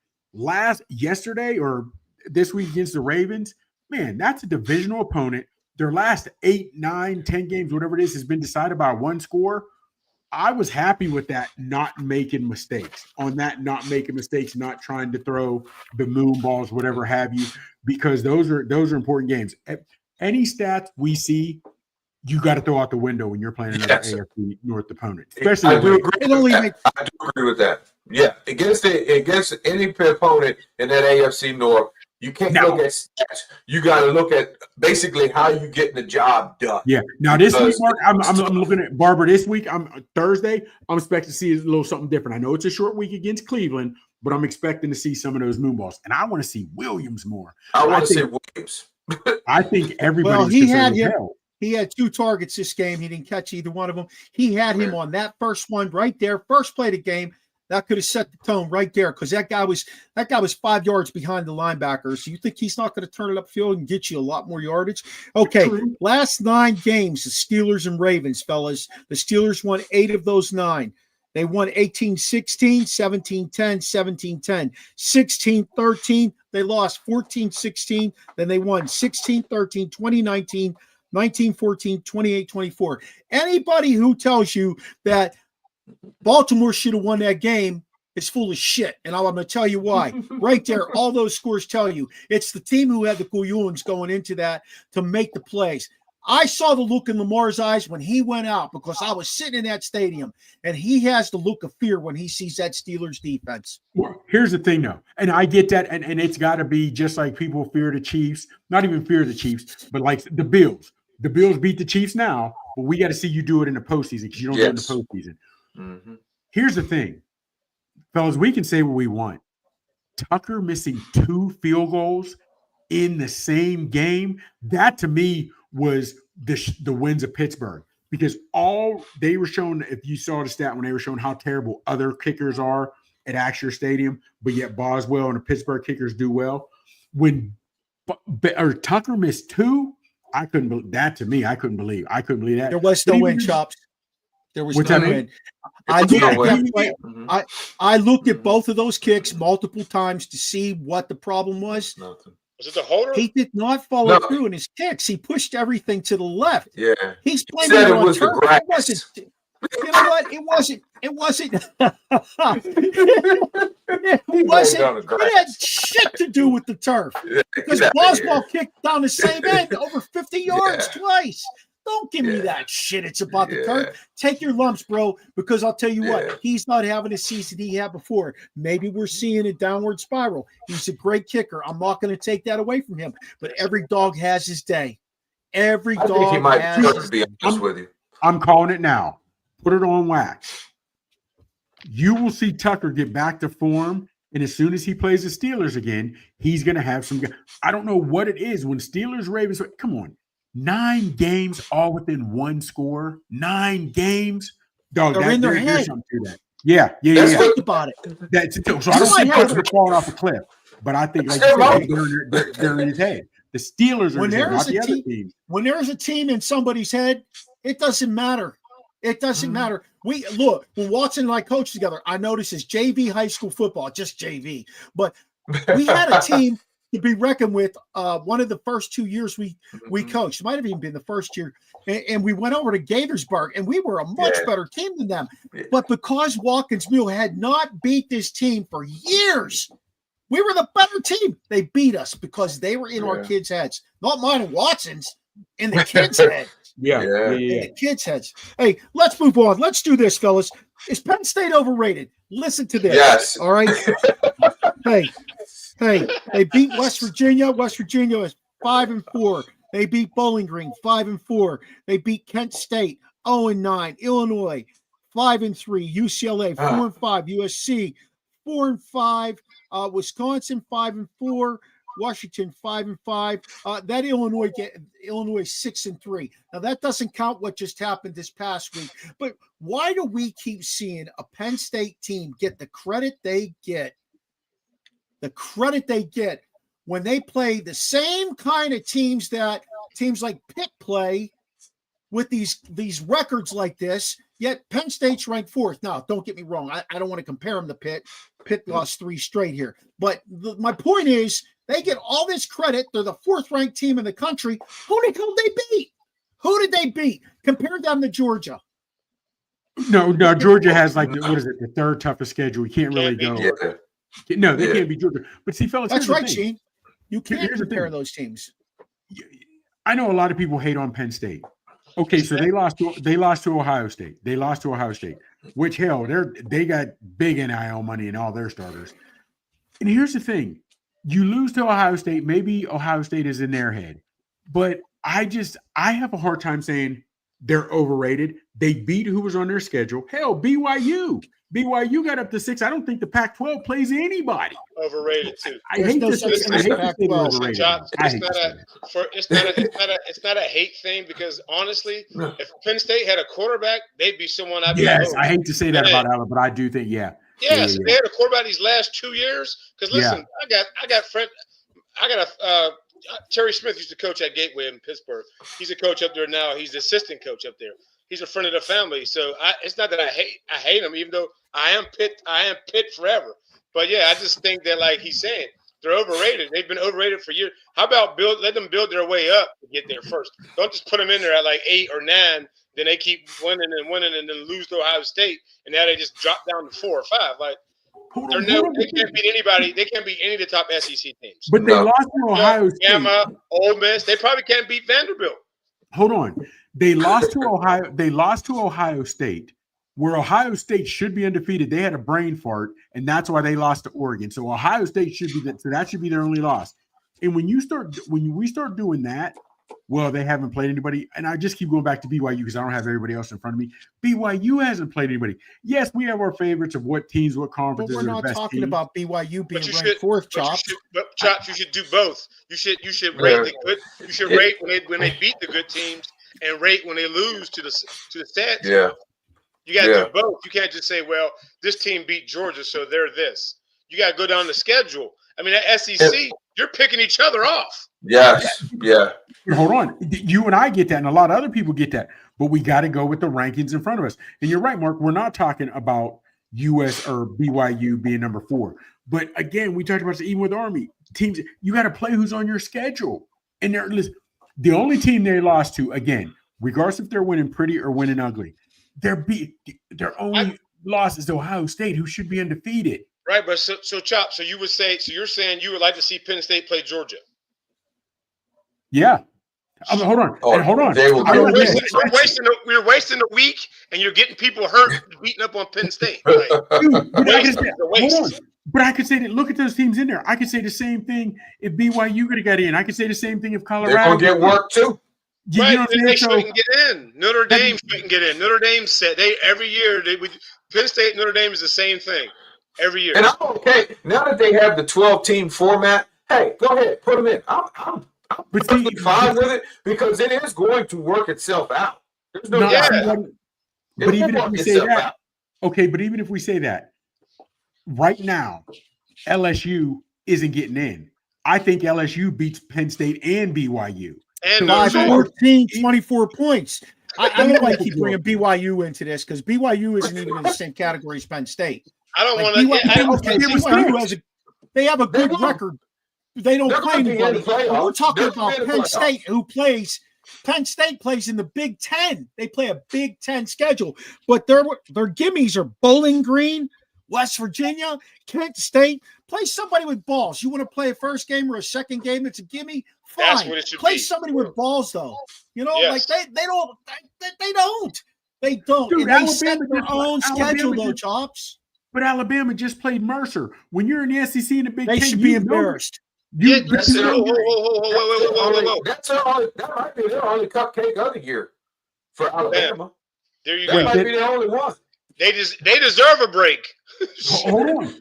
Yesterday or this week against the Ravens, man, that's a divisional opponent. Their last 8, 9, 10 games, whatever it is, has been decided by 1 score. I was happy with that, not making mistakes. Not making mistakes, not trying to throw the moon balls, whatever have you, because those are important games. Any stats we see, you got to throw out the window when you're playing another AFC North opponent. Especially I do agree with that. Yeah, against any opponent in that AFC North, you can't look at stats. You got to look at basically how you getting the job done. Yeah. Now this week, Mark, I'm looking at Barber. This week, Thursday. I'm expecting to see a little something different. I know it's a short week against Cleveland, but I'm expecting to see some of those moon balls, and I want to see Williams more. I want to see Williams. I think everybody. Well, he had him. He had 2 targets this game. He didn't catch either one of them. He had him on that first one right there, first play of the game. That could have set the tone right there because that guy was 5 yards behind the linebacker. So you think he's not going to turn it upfield and get you a lot more yardage? Okay, last 9 games, the Steelers and Ravens, fellas. The Steelers won 8 of those 9. They won 18-16, 17-10, 17-10, 16-13. They lost 14-16. Then they won 16-13, 2019. 19-14, 28-24. Anybody who tells you that Baltimore should have won that game is full of shit. And I'm going to tell you why. Right there, all those scores tell you. It's the team who had the Guyons going into that to make the plays. I saw the look in Lamar's eyes when he went out because I was sitting in that stadium, and he has the look of fear when he sees that Steelers defense. Well, here's the thing, though, and I get that, and it's got to be just like people fear the Chiefs, not even fear the Chiefs, but like the Bills. The Bills beat the Chiefs now, but we got to see you do it in the postseason because you don't do it in the postseason. Mm-hmm. Here's the thing, fellas, we can say what we want. Tucker missing 2 field goals in the same game, that to me was the wins of Pittsburgh, because all they were showing, if you saw the stat when they were showing how terrible other kickers are at Acrisure Stadium, but yet Boswell and the Pittsburgh kickers do well. When Tucker missed 2, I couldn't believe that. To me, I couldn't believe that. There was no win, Chops. There was no win. I looked at both of those kicks multiple times to see what the problem was. Was it the holder? He did not follow through in his kicks. He pushed everything to the left. Yeah. He's playing it on was turn. the grass. It wasn't. You know what? It wasn't. It wasn't. It had shit to do with the turf because Boswell kicked down the same end over 50 yards twice. Don't give me that shit. It's about the turf. Take your lumps, bro, because I'll tell you what, he's not having a season he had before. Maybe we're seeing a downward spiral. He's a great kicker. I'm not going to take that away from him, but every dog has his day. Every dog has his day. I'm calling it now. Put it on wax. You will see Tucker get back to form, and as soon as he plays the Steelers again, he's going to have some – I don't know what it is. When Steelers-Ravens – come on. 9 games all within one score. 9 games. Dog, they're in their head. There's something to that. Yeah. Think about it. So I don't think Tucker falling off a cliff, but I think like they're in his head. The Steelers are in his head, not the other teams. When there's a team in somebody's head, it doesn't matter. It doesn't matter. When Watson and I coached together, I noticed his JV high school football, just JV. But we had a team to be reckoned with. One of the first 2 years we coached, it might have even been the first year, and we went over to Gaithersburg, and we were a much better team than them. But because Watkins Mule had not beat this team for years, we were the better team. They beat us because they were in our kids' heads, not mine and Watson's, in the kids' heads. Yeah. The kids' heads. Hey, let's move on. Let's do this, fellas. Is Penn State overrated? Listen to this. Yes. All right. Hey, they beat West Virginia. West Virginia is 5-4. They beat Bowling Green 5-4. They beat Kent State 0-9. Illinois 5-3. UCLA 4-5. USC 4-5. Wisconsin 5-4. Washington 5-5. That Illinois 6-3. Now that doesn't count what just happened this past week. But why do we keep seeing a Penn State team get the credit they get? The credit they get when they play the same kind of teams that teams like Pitt play with these records like this, yet Penn State's ranked 4th. Now, don't get me wrong. I don't want to compare them to Pitt. Pitt lost 3 straight here. But my point is, they get all this credit. They're the 4th-ranked team in the country. Who the hell did they beat? Who did they beat? Compare them to Georgia. No, Georgia has the 3rd toughest schedule. You can't really go. No, they can't be Georgia. But see, fellas, that's right, Gene. You can't compare those teams. I know a lot of people hate on Penn State. Okay, so they lost to Ohio State. Which hell, they got big NIL money in all their starters. And here's the thing: you lose to Ohio State. Maybe Ohio State is in their head, but I have a hard time saying they're overrated. They beat who was on their schedule. Hell, BYU got up to 6. I don't think the Pac-12 plays anybody. Overrated too. I hate to say overrated. It's not a hate thing because honestly, if Penn State had a quarterback, they'd be someone I'd be. Yes, I hate to say that about Alabama, but I do think Yes, they had a quarterback these last 2 years. Because listen, Terry Smith used to coach at Gateway in Pittsburgh. He's a coach up there now. He's the assistant coach up there. He's a friend of the family. So it's not that I hate him, even though I am Pitt forever. But yeah, I just think that like he's saying, they're overrated. They've been overrated for years. How about let them build their way up to get there first? Don't just put them in there at like 8 or 9. Then they keep winning and then lose to Ohio State, and now they just drop down to 4 or 5. Like they can't beat anybody. They can't beat any of the top SEC teams. But they lost to Ohio State. Alabama, Ole Miss. They probably can't beat Vanderbilt. Hold on. They lost to Ohio. They lost to Ohio State, where Ohio State should be undefeated. They had a brain fart, and that's why they lost to Oregon. So Ohio State should be that. So that should be their only loss. And when we start doing that, well, they haven't played anybody. And I just keep going back to BYU because I don't have everybody else in front of me. BYU hasn't played anybody. Yes, we have our favorites of what teams, what conferences. But we're not talking about BYU being ranked 4th, Chops. Chops, you should do both. You should rate the good. You should rate when they beat the good teams and rate when they lose to the stats. Yeah. You got to do both. You can't just say, well, this team beat Georgia, so they're this. You got to go down the schedule. I mean, at SEC, you're picking each other off. Yes. Yeah. Hold on. You and I get that, and a lot of other people get that. But we got to go with the rankings in front of us. And you're right, Mark. We're not talking about US or BYU being number 4. But again, we talked about this even with Army teams. You got to play who's on your schedule. And the only team they lost to, again, regardless if they're winning pretty or winning ugly, their only loss is to Ohio State, who should be undefeated. Right, but so Chop. So you would say, so you're saying you would like to see Penn State play Georgia? Yeah. Hold on. Oh, and hold on. they will We're do we're wasting a week, and you're getting people hurt, beating up on Penn State. Like, Dude, but I could say, the waste. hold on. But I could say that. Look at those teams in there. I could say the same thing if BYU could have got in. I could say the same thing if Colorado. They're gonna get work too. You Right, know what I'm they saying? shouldn't get in. Notre Dame shouldn't get in. Notre Dame said every year Penn State and Notre Dame is the same thing every year. And I'm okay now that they have the 12-team format. Hey, go ahead, put them in. I'm perfectly fine with it because it is going to work itself out. There's no doubt. But even if we say that, okay, but even if we say that, right now, LSU isn't getting in. I think LSU beats Penn State and BYU. And by 14, 24 points. I don't like keep bringing BYU into this because BYU isn't even in the same category as Penn State. I don't Like want BYU they have a good record. They don't play anybody. We're talking about Penn State, who plays. Penn State plays in the Big Ten. They play a Big Ten schedule, but their gimmies are Bowling Green, West Virginia, Kent State. Play somebody with balls. You want to play a first game or a second game that's a gimme? Fine. Play somebody with balls, though. You know, like they don't. They don't. Dude, and they set their own schedule, though, Chops. But Alabama just played Mercer. When you're in the SEC in the Big Ten, they should be embarrassed. That's that might be their only cupcake of the year for Alabama. There you that go. Might be the only one. They deserve a break. Hold on.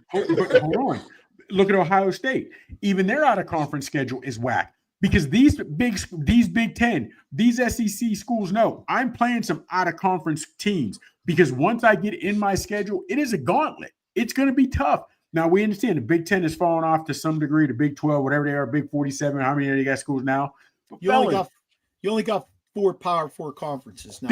Look at Ohio State. Even their out of conference schedule is whack because these Big Ten, these SEC schools know I'm playing some out of conference teams because once I get in my schedule, it is a gauntlet. It's going to be tough. Now, we understand the Big Ten has fallen off to some degree, the Big 12, whatever they are, Big 47. How many of you got schools now? You only got 4 Power 4 conferences now.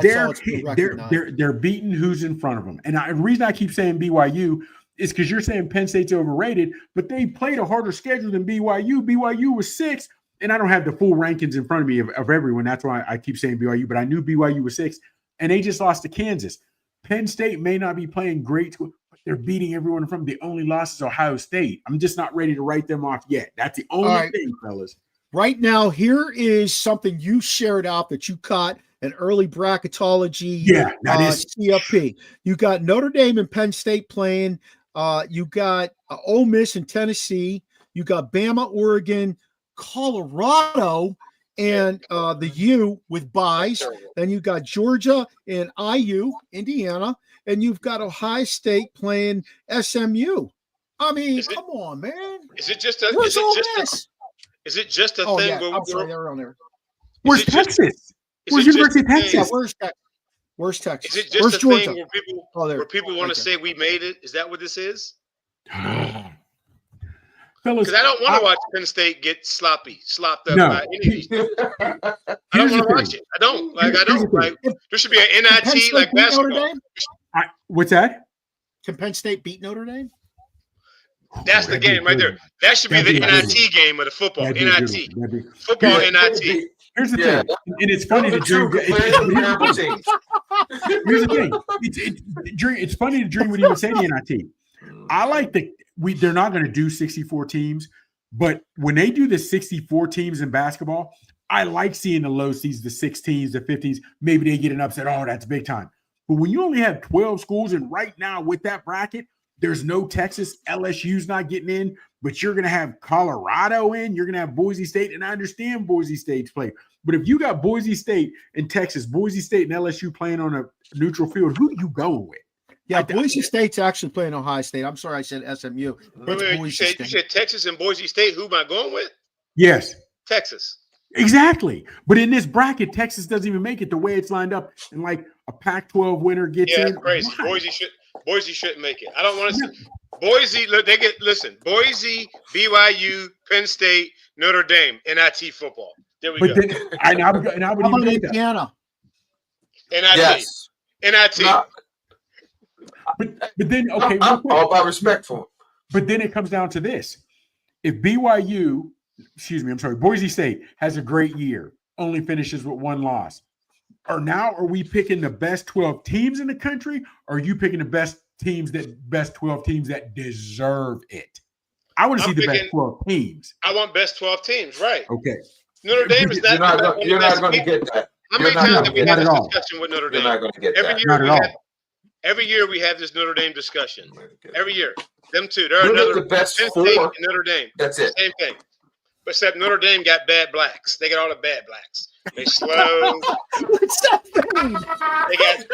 They're beating who's in front of them. And the reason I keep saying BYU is because you're saying Penn State's overrated, but they played a harder schedule than BYU. BYU was 6, and I don't have the full rankings in front of me of everyone. That's why I keep saying BYU, but I knew BYU was 6, and they just lost to Kansas. Penn State may not be playing great school. They're beating everyone from the only loss is Ohio State. I'm just not ready to write them off yet. That's the only thing, fellas. Right now, here is something you shared out that you caught an early bracketology CFP. You got Notre Dame and Penn State playing. You got Ole Miss and Tennessee. You got Bama, Oregon, Colorado, and the U with buys. Then you got Georgia and IU, Indiana. And you've got Ohio State playing SMU. I mean, come on, man. Is it just a thing? Yeah. I'm sorry, they're on there. Where's Texas? Where's University of Texas? Where's Texas? Is it just where's a Georgia? Thing where people want to say we made it? Is that what this is? Because I don't want to watch Penn State get slopped up by any of these. I don't want to watch it. I don't. There should be an NIT like basketball. What's that? Can Penn State beat Notre Dame? That's the game right there. That should be the NIT game of the football. NIT. Football NIT. Here's the thing. And it's funny to dream. Here's the thing. It's funny to dream when you say the NIT. I like they're not going to do 64 teams, but when they do the 64 teams in basketball, I like seeing the low seeds, the 16s, the 15s. Maybe they get an upset. Oh, that's big time. But when you only have 12 schools, and right now with that bracket, there's no Texas. LSU's not getting in, but you're going to have Colorado in. You're going to have Boise State, and I understand Boise State's play. But if you got Boise State and Texas, Boise State and LSU playing on a neutral field, who are you going with? Yeah, Boise State's actually playing Ohio State. I'm sorry I said SMU. You said Texas and Boise State. Who am I going with? Yes. Texas. Exactly. But in this bracket, Texas doesn't even make it the way it's lined up. And like a Pac-12 winner gets in. Yeah, crazy. Why? Boise shouldn't make it. I don't want to see Boise. Boise, BYU, Penn State, Notre Dame, NIT football. There we go. I would even say Indiana. NIT. Yes. NIT. But then, okay. All by respect for him. But then it comes down to this. If Boise State has a great year, only finishes with 1 loss, are we picking the best 12 teams in the country, or are you picking the best best 12 teams that deserve it. I want to see the best 12 teams. I want best 12 teams, right? Okay. Notre Dame is You're not going to get that. How many times have we had this discussion with Notre Dame? You're not going to get Every year we have this Notre Dame discussion. Every year. Them two. They're the best four. Notre Dame. That's it. Same thing. But except Notre Dame got bad blacks. They got all the bad blacks. They slow. What's that thing?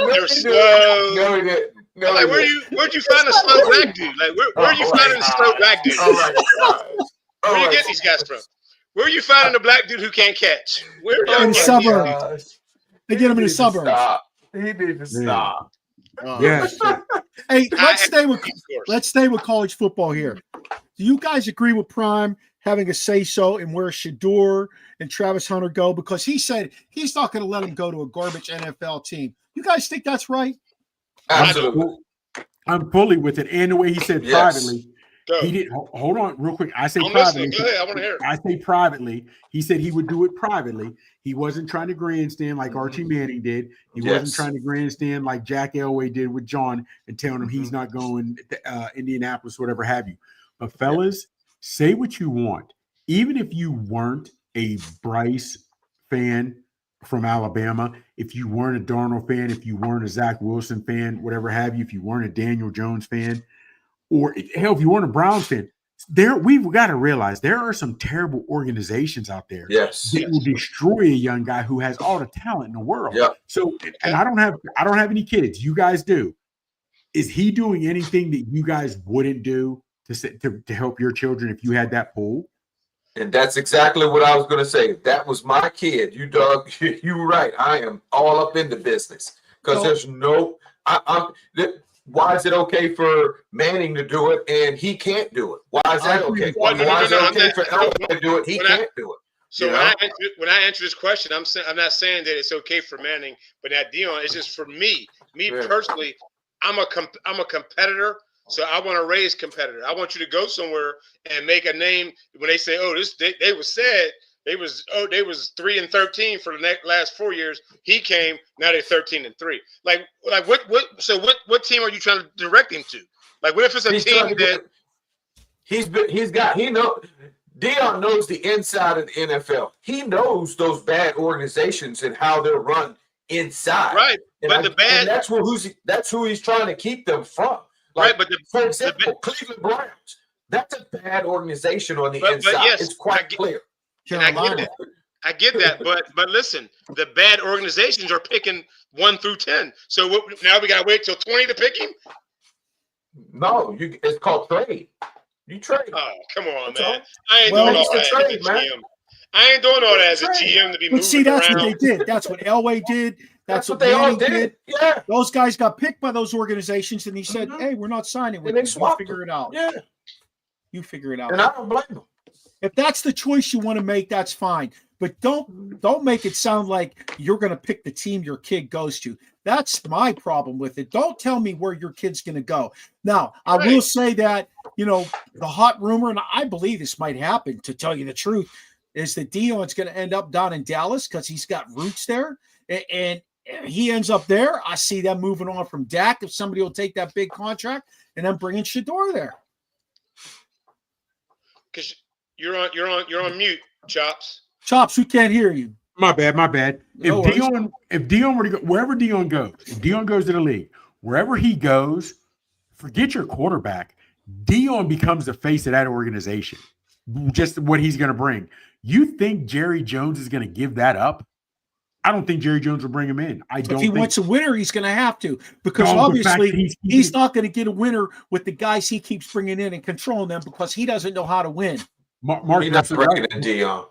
They're slow. No, he didn't. No, like where'd you find a slow black dude? Like where are you finding a slow black dude? Oh my God. Where you get these guys from? Where are you finding a black dude who can't catch? Where are in you the suburbs? They get him in the suburbs. He need to stop. Yes. Hey, let's stay with college football here. Do you guys agree with Prime having a say-so in where Shador and Travis Hunter go? Because he said he's not going to let him go to a garbage NFL team. You guys think that's right? Absolutely. I'm fully with it. And the way he said privately, he didn't. Hold on real quick. I say privately. Go ahead. I want to hear it. I say privately. He said he would do it privately. He wasn't trying to grandstand like Archie Manning did. He wasn't trying to grandstand like Jack Elway did with John and telling him he's not going to Indianapolis, whatever have you. But fellas, say what you want. Even if you weren't a Bryce fan from Alabama, if you weren't a Darnold fan, if you weren't a Zach Wilson fan, whatever have you, if you weren't a Daniel Jones fan, or hell, if you weren't a Browns fan, we've got to realize there are some terrible organizations out there that will destroy a young guy who has all the talent in the world. So, and I don't have any kids. You guys do. Is he doing anything that you guys wouldn't do to help your children if you had that pool? And that's exactly what I was going to say. If that was my kid, you're right. I am all up in the business because there's no. Why is it okay for Manning to do it and he can't do it? Why is that okay? Why is it okay for Elway to do it? He can't do it. So when I answer this question, I'm not saying that it's okay for Manning, but that Dion, it's just for me personally. I'm a competitor. So I want to raise competitor. I want you to go somewhere and make a name. When they say, "Oh, they was 3-13 for the last 4 years." He came. Now they're 13-3. Like what? So what team are you trying to direct him to? Like, what if it's a team that Dion knows the inside of the NFL. He knows those bad organizations and how they're run inside. Right, and that's who he's trying to keep them from. Like, right, but for example, Cleveland Browns, that's a bad organization on the inside. But yes, it's quite clear. I get that, but listen, the bad organizations are picking 1 through 10. So now we got to wait till 20 to pick him? No, it's called trade. You trade. Oh, come on, man. I ain't doing all that as a GM. I ain't doing all that as a GM to be moving around. See, that's what they did. That's what Elway did. That's what they all did. Yeah. Those guys got picked by those organizations, and he said, "Hey, we're not signing with you. You figure it out. Yeah, you figure it out." And I don't blame them. If that's the choice you want to make, that's fine. But don't make it sound like you're going to pick the team your kid goes to. That's my problem with it. Don't tell me where your kid's going to go. Now, I will say that the hot rumor, and I believe this might happen. To tell you the truth, is that Dion's going to end up down in Dallas because he's got roots there, and he ends up there. I see them moving on from Dak if somebody will take that big contract and then bringing Shador there. Because you're on mute, Chops. Chops, we can't hear you. My bad. If Dion were to go wherever Dion goes, if Dion goes to the league, wherever he goes, forget your quarterback. Dion becomes the face of that organization. Just what he's going to bring. You think Jerry Jones is going to give that up? I don't think Jerry Jones will bring him in. If he wants a winner, he's going to have to, because obviously he's not going to get a winner with the guys he keeps bringing in and controlling them because he doesn't know how to win. Mark, you're absolutely right. Dion.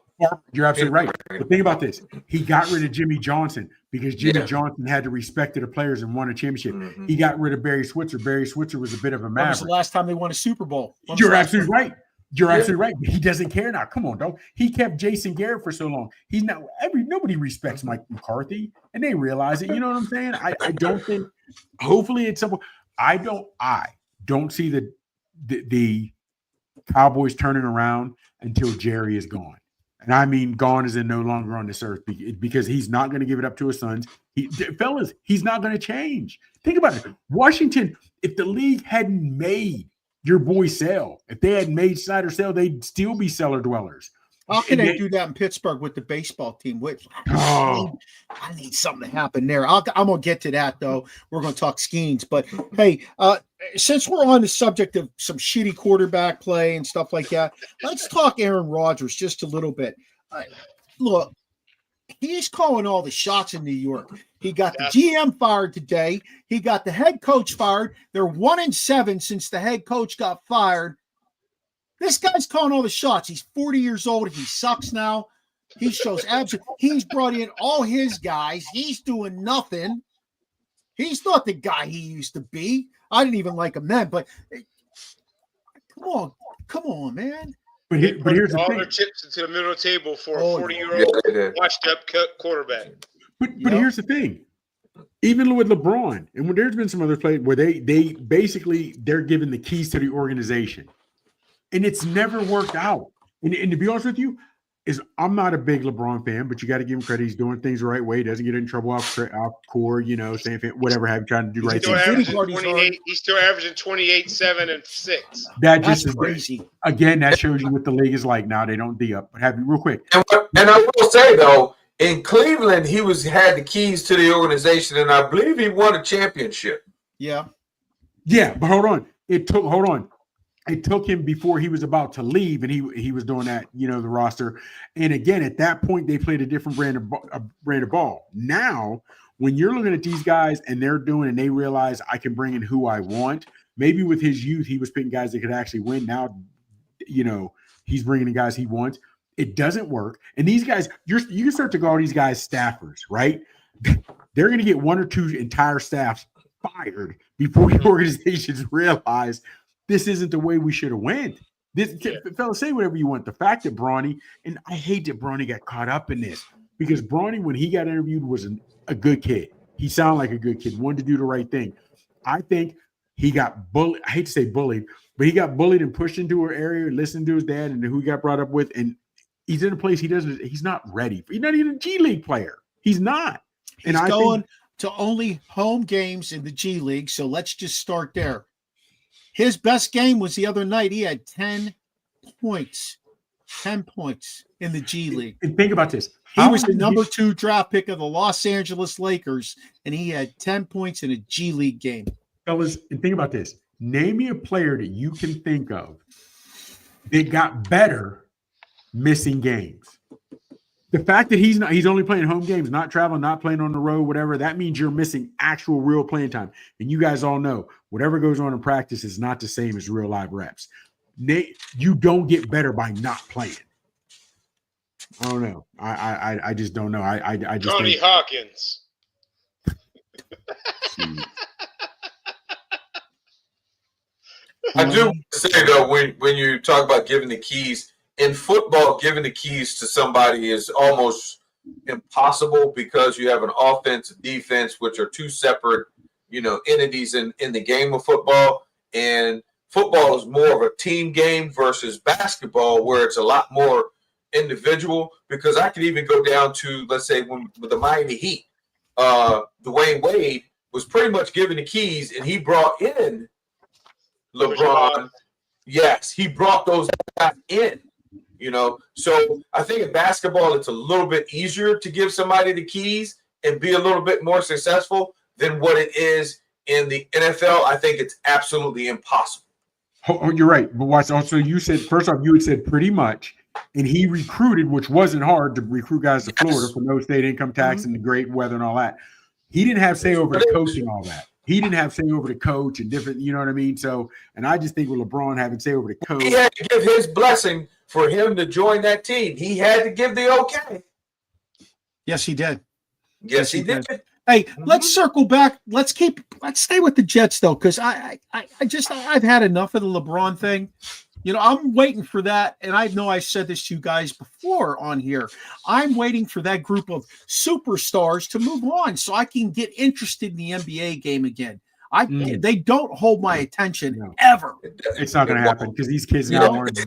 You're absolutely right. But think about this. He got rid of Jimmy Johnson because Jimmy Johnson had the respect of the players and won a championship. Mm-hmm. He got rid of Barry Switzer. Barry Switzer was a bit of a maverick. When was the last time they won a Super Bowl? You're absolutely right. You're absolutely right. He doesn't care now. Come on, dog. He kept Jason Garrett for so long. He's not nobody respects Mike McCarthy, and they realize it. You know what I'm saying? I don't think. Hopefully, it's simple. I don't see the Cowboys turning around until Jerry is gone. And I mean, gone is in no longer on this earth because he's not going to give it up to his sons. Fellas, he's not going to change. Think about it. Washington, if the league hadn't made your boy Sale, if they hadn't made Snyder Sale, they'd still be cellar dwellers. How can they do that in Pittsburgh with the baseball team? I need something to happen there. I'm going to get to that, though. We're going to talk Skeens. But, hey, since we're on the subject of some shitty quarterback play and stuff like that, let's talk Aaron Rodgers just a little bit. Look, he's calling all the shots in New York. He got the GM fired today. He got the head coach fired. They're 1-7 since the head coach got fired. This guy's calling all the shots. He's 40 years old. He sucks now. He shows absolutely. He's brought in all his guys. He's doing nothing. He's not the guy he used to be. I didn't even like him then, but come on, man. But here's the thing. All their chips into the middle of the table for a 40-year-old washed-up quarterback. But here's the thing. Even with LeBron, and when there's been some other plays where they basically they're given the keys to the organization. And it's never worked out. And to be honest with you, I'm not a big LeBron fan, but you got to give him credit. He's doing things the right way. He doesn't get in trouble off court, saying whatever, trying to do right things. He's still averaging 28, 7, and 6. That's crazy. Again, that shows you what the league is like now. They don't D up. But have you real quick. And I will say, though, in Cleveland, he had the keys to the organization, and I believe he won a championship. Yeah. Yeah, but hold on. It took him before he was about to leave, and he was doing that, the roster. And again, at that point, they played a different brand of ball. Now, when you're looking at these guys and they're doing, and they realize I can bring in who I want. Maybe with his youth, he was picking guys that could actually win. Now, he's bringing in guys he wants. It doesn't work. And these guys, you can start to call these guys staffers, right? They're going to get one or two entire staffs fired before the organizations realize this isn't the way we should have went. Fellas, say whatever you want. The fact that Bronny, and I hate that Bronny got caught up in this, because Bronny, when he got interviewed, was a good kid. He sounded like a good kid, wanted to do the right thing. I think he got bullied. I hate to say bullied, but he got bullied and pushed into an area, listened to his dad and who he got brought up with, and he's in a place he's not ready. He's not even a G League player. He's not. He's going to only home games in the G League, so let's just start there. His best game was the other night. He had 10 points. 10 points in the G League. And think about this. He was the number 2 draft pick of the Los Angeles Lakers, and he had 10 points in a G League game. Fellas, and think about this. Name me a player that you can think of that got better missing games. The fact that he's only playing home games, not traveling, not playing on the road, whatever, that means you're missing actual real playing time. And you guys all know whatever goes on in practice is not the same as real live reps. You don't get better by not playing. I don't know. I just don't know. I just Johnny Hawkins. I do say, though, when you talk about giving the keys, in football, giving the keys to somebody is almost impossible because you have an offense and defense, which are two separate, entities in the game of football. And football is more of a team game versus basketball, where it's a lot more individual. Because I could even go down to, let's say, with the Miami Heat, Dwayne Wade was pretty much given the keys, and he brought in LeBron. Yes, he brought those guys in. So I think in basketball, it's a little bit easier to give somebody the keys and be a little bit more successful than what it is in the NFL. I think it's absolutely impossible. Oh, you're right. But watch. Also, you said, first off, you had said pretty much, and he recruited, which wasn't hard to recruit guys to Florida for no state income tax and the great weather and all that. He didn't have say over the coaching, all that. He didn't have say over the coach and different, you know what I mean? So, and I just think with LeBron having say over the coach. He had to give his blessing for him to join that team. He had to give the okay. Yes, he did. Yes, he did. Hey, let's circle back. Let's stay with the Jets, though, because I've had enough of the LeBron thing. I'm waiting for that. And I know I said this to you guys before on here. I'm waiting for that group of superstars to move on so I can get interested in the NBA game again. They don't hold my attention ever. It's not going to happen because these kids now aren't.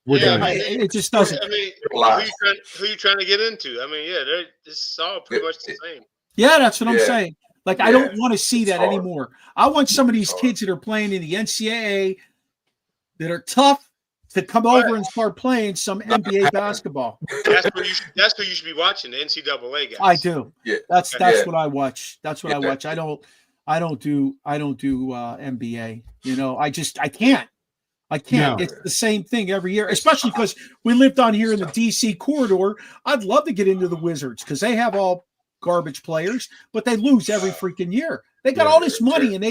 We're Yeah, done. I mean, It just doesn't. I mean, Lies. who you trying to get into? I mean, yeah, it's all pretty much the same. Yeah, that's what I'm Yeah. saying. Like, I Yeah. don't want to see It's that hard. anymore. I want some of these hard. kids that are playing in the NCAA that are tough to come Right. over and start playing some NBA basketball. That's who you should be watching, the NCAA guys. I do. Yeah. That's Yeah. what I watch. That's what I Yeah. watch. I don't do NBA. You know, I can't. I can't. No. It's the same thing every year, especially because we live down here in the DC corridor. I'd love to get into the Wizards because they have all garbage players, but they lose every freaking year. They got all this money, and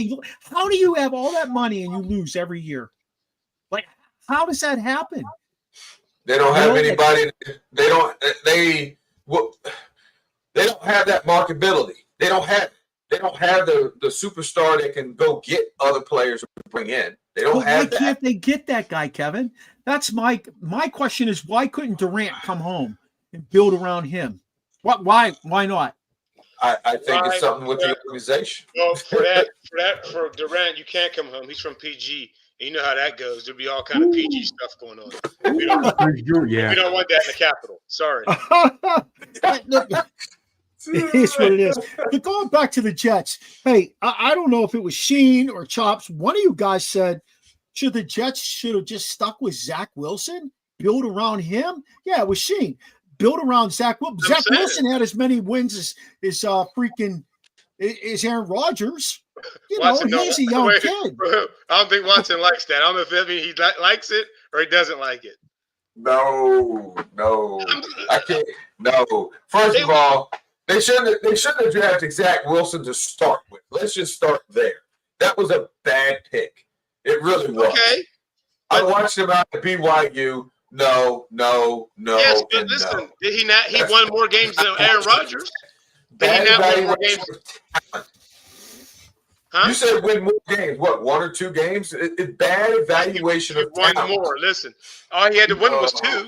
how do you have all that money and you lose every year? Like, how does that happen? They don't have anybody. They don't have that marketability. They don't have the superstar that can go get other players to bring in. They don't have that. Why can't they get that guy, Kevin? That's my question is, why couldn't Durant come home and build around him? Why not? I think it's something with the organization. Well, for Durant, you can't come home. He's from PG, and you know how that goes. There'll be all kind of PG stuff going on. We don't want that in the Capitol. Sorry. It is what it is. But going back to the Jets, hey, I don't know if it was Sheen or Chops. One of you guys said, the Jets should have just stuck with Zach Wilson, build around him. Yeah, it was Sheen. Build around Zach Wilson. Zach Wilson had as many wins as Aaron Rodgers. You know, he's a young kid. I don't think Watson likes that. I don't know if that means he likes it or he doesn't like it. No, I can't. No. First of all, they shouldn't have drafted Zach Wilson to start with. Let's just start there. That was a bad pick. It really was. Okay. I watched him out at BYU. No. Yes, but listen, did he not? He won more games than Aaron Rodgers. Did he not win more games? Huh? You said win more games. What, 1 or 2 games? It's bad evaluation of one talent. more. Listen, all he had to win was 2.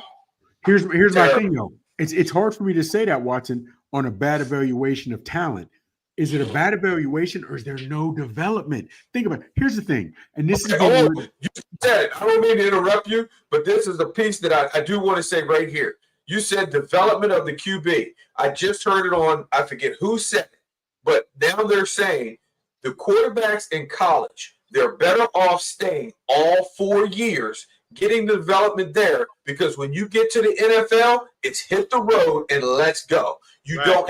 Here's my thing though. It's hard for me to say that, Watson, on a bad evaluation of talent. Is it a bad evaluation or is there no development? Think about it. Here's the thing, and this is you said it. I don't mean to interrupt you, but this is a piece that I do want to say right here. You said development of the QB. I just heard it on, I forget who said it, but now they're saying the quarterbacks in college, they're better off staying all 4 years, getting the development there, because when you get to the NFL, it's hit the road and let's go. You don't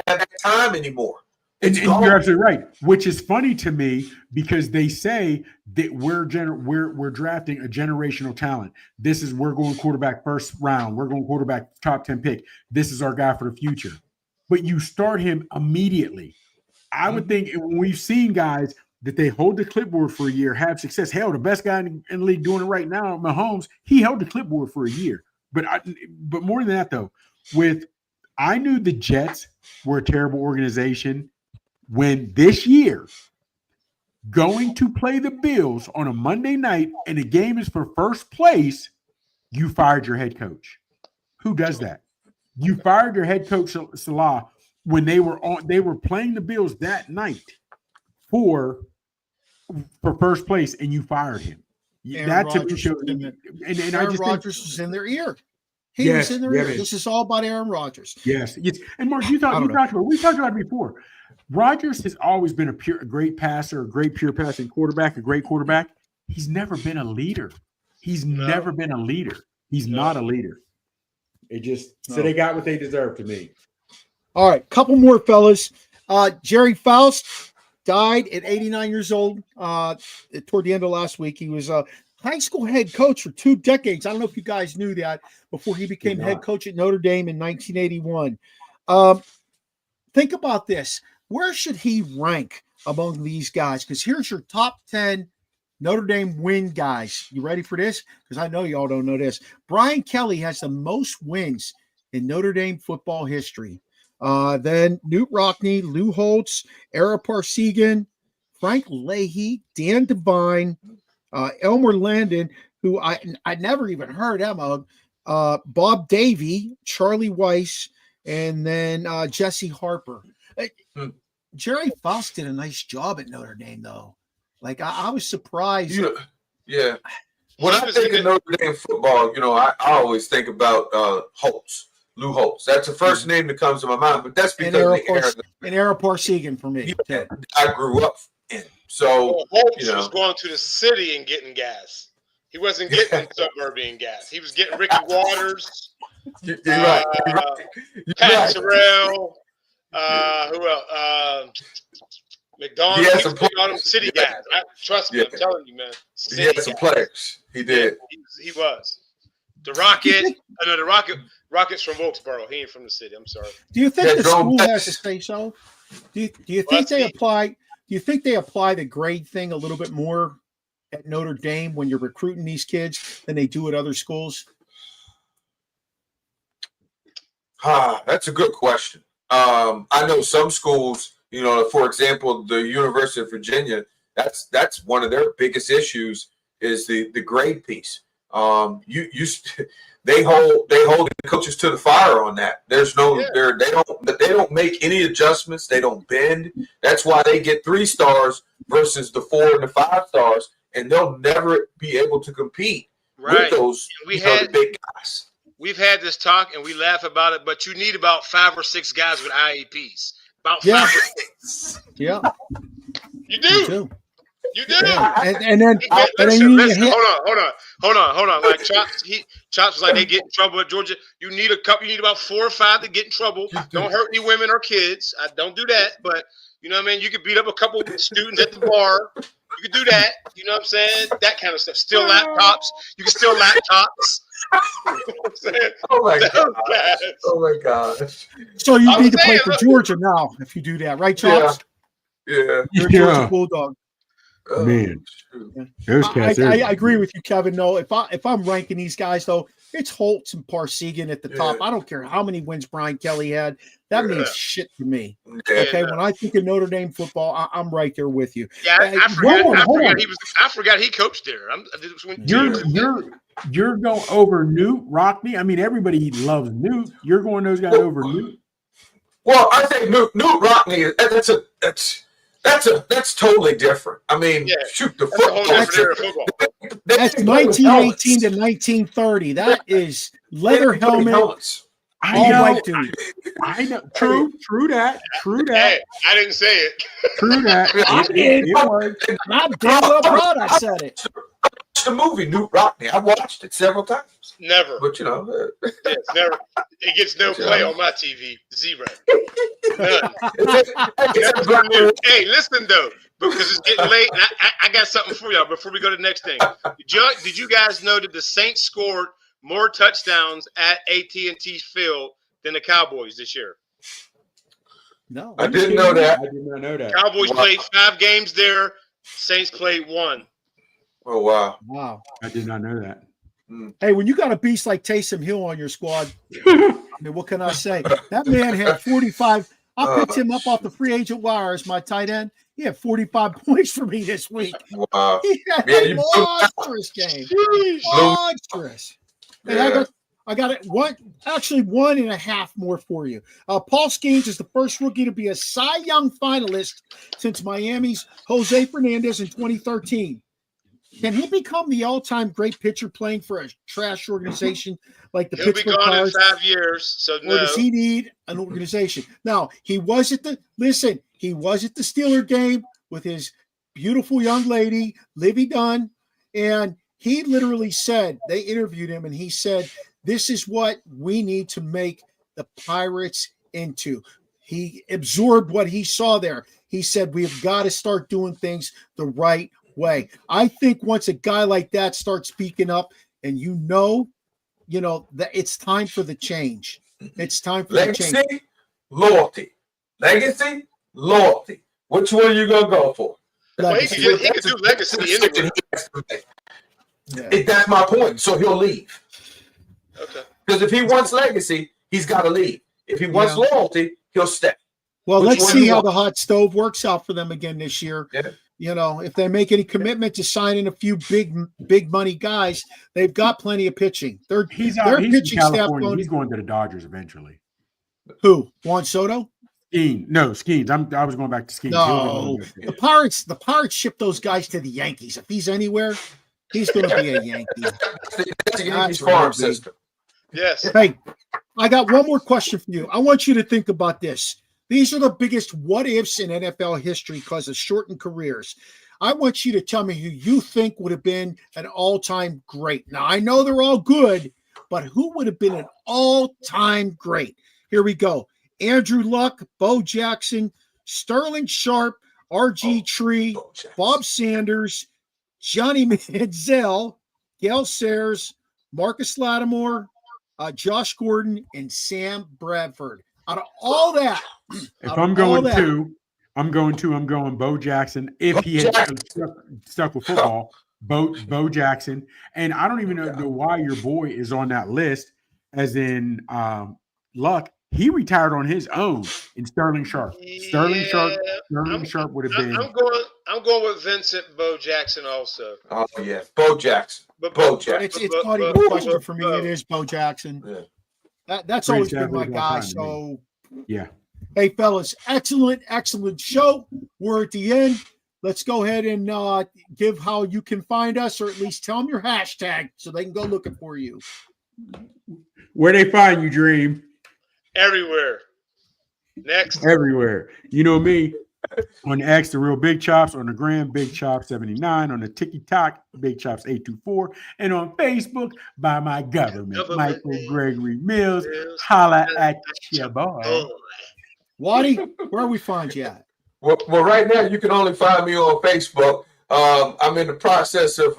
have that time anymore. And you're absolutely right, which is funny to me because they say that we're drafting a generational talent. We're going quarterback first round. We're going quarterback top 10 pick. This is our guy for the future. But you start him immediately. I would think when we've seen guys that they hold the clipboard for a year, have success. Hell, the best guy in the league doing it right now, Mahomes, he held the clipboard for a year. But more than that, though, I knew the Jets were a terrible organization when this year going to play the Bills on a Monday night and the game is for first place, you fired your head coach. Who does that? You fired your head coach Salah when they were playing the Bills that night for first place, and you fired him. That to me shows. And Aaron Rodgers was in their ear. He was in their ear. This is all about Aaron Rodgers. Yes. And Mark, we talked about it before. Rodgers has always been a great passer, a great pure passing quarterback, a great quarterback. He's never been a leader. He's never been a leader. He's not a leader. So they got what they deserve to me. All right, couple more fellas. Jerry Faust died at 89 years old toward the end of last week. He was a high school head coach for 2 decades. I don't know if you guys knew that before he became head coach at Notre Dame in 1981. Think about this. Where should he rank among these guys? Because here's your top 10 Notre Dame win guys. You ready for this? Because I know y'all don't know this. Brian Kelly has the most wins in Notre Dame football history. Then Newt Rockne, Lou Holtz, Ara Parsegan, Frank Leahy, Dan Devine, Elmer Landon, who I never even heard him of, Bob Davie, Charlie Weiss, and then Jesse Harper. Jerry Faust did a nice job at Notre Dame, though. Like I was surprised. Yeah. When I think of Notre Dame football, I always think about Holtz, Lou Holtz. That's the first name that comes to my mind, but that's because and Ara Parsegan for me. I grew up in. So Holtz was going to the city and getting gas. He wasn't getting suburban gas. He was getting Ricky Waters. You're right. Pat Terrell. Who else? McDonald. He had some city guys. Trust me, I'm telling you, man. He had some players. He did. He was. The Rocket's from Wilkesboro. He ain't from the city. I'm sorry. Do you think the school has to say so? Do you think they apply? Do you think they apply the grade thing a little bit more at Notre Dame when you're recruiting these kids than they do at other schools? That's a good question. I know some schools, for example, the University of Virginia, that's one of their biggest issues is the grade piece. They hold the coaches to the fire on that. There's no they don't make any adjustments. They don't bend. That's why they get 3 stars versus the 4 and the 5 stars, and they'll never be able to compete with those the big guys. We've had this talk and we laugh about it, but you need about 5 or 6 guys with IEPs. About 5 or 6. Yeah. You do. You do. Yeah. And then hold on. Like Chops was like, they get in trouble at Georgia. You need about 4 or 5 to get in trouble. Don't hurt any women or kids. I don't do that, but you know what I mean? You could beat up a couple of students at the bar. You could do that. You know what I'm saying? That kind of stuff. Steal laptops. You can steal laptops. Oh my gosh. So you need to play for Georgia now if you do that, right, Chops? Yeah. You're a Georgia Bulldog. Man, I agree with you, Kevin. No, if I'm ranking these guys, though, it's Holtz and Parsegan at the top. I don't care how many wins Brian Kelly had. That means shit to me. Okay, when I think of Notre Dame football, I'm right there with you. Yeah, I forgot he coached there. You're going over Newt Rockney. I mean, everybody loves Newt. You're going those guys over Newt. Well, I think Newt Rockney. That's totally different. I mean, shoot, the football. That's 1918 to 1930. That is leather helmets. I know. True that. Hey, I didn't say it. True that. I'm damn well proud I said it. The movie Newt Rockney. I watched it several times. Never. But it's never. It gets no play on my TV. 0. None. Hey, listen though, because it's getting late, and I got something for y'all before we go to the next thing. Did you guys know that the Saints scored more touchdowns at AT&T Field than the Cowboys this year? No, I didn't know that. I did not know that. Cowboys played 5 games there. Saints played 1. Oh wow! I did not know that. Hey, when you got a beast like Taysom Hill on your squad, I mean, what can I say? That man had 45. I picked him up off the free agent wire as my tight end. He had 45 points for me this week. Wow! He had a monstrous game. Monstrous. Hey, I got it. 1.5 more for you. Paul Skeens is the first rookie to be a Cy Young finalist since Miami's Jose Fernandez in 2013. Can he become the all-time great pitcher playing for a trash organization like the Pittsburgh Pirates? He'll be gone in 5 years, so no. Or does he need an organization? Now, he was at the Steeler game with his beautiful young lady, Livy Dunn, and he literally said, they interviewed him, and he said, this is what we need to make the Pirates into. He absorbed what he saw there. He said, we've got to start doing things the right way. I think once a guy like that starts speaking up, and you know that it's time for the change. It's time for the change. Legacy, loyalty. Which one are you gonna go for? Well, he could do legacy anyway. That's my point. So he'll leave. Okay. Because if he wants legacy, he's got to leave. If he wants loyalty, he'll stay. Well, let's see how the hot stove works out for them again this year. Yeah. If they make any commitment to signing a few big money guys, they've got plenty of pitching. He's pitching staff He's going to the Dodgers eventually. Who? Juan Soto? Skeens. I was going back to Skeens. No, the Pirates ship those guys to the Yankees. If he's anywhere, He's going to be a Yankee. That's the Yankees That's farm what he'll be. system. Yes. Hey, I got one more question for you. I want you to think about this. These are the biggest what ifs in NFL history because of shortened careers. I want you to tell me who you think would have been an all-time great. Now, I know they're all good, but who would have been an all-time great? Here we go. Andrew Luck, Bo Jackson, Sterling Sharp, R.G. Tree, Bob Sanders, Johnny Manziel, Gale Sayers, Marcus Lattimore, Josh Gordon, and Sam Bradford. Out of all that, If I'm going Bo Jackson. If he had stuck with football, Bo Jackson. And I don't even know why your boy is on that list, as in Luck. He retired on his own in Sterling Sharp. Sterling Sharp would have been. I'm going with Vincent Bo Jackson also. Oh yeah, Bo Jackson. Bo Jackson. It's not even a question for me. It is Bo Jackson. Yeah. That's always been my guy. So yeah. Hey, fellas, excellent show. We're at the end. Let's go ahead and give how you can find us, or at least tell them your hashtag so they can go looking for you. Where they find you, Dream? Everywhere. Next. Everywhere. You know me. On X, The Real Big Chops. On the gram, Big Chops 79. On the TikTok, Big Chops 824. And on Facebook, by my government Michael Gregory Mills. Holla at your boy. Waddy, where we find you at? Well, right now you can only find me on Facebook. I'm in the process of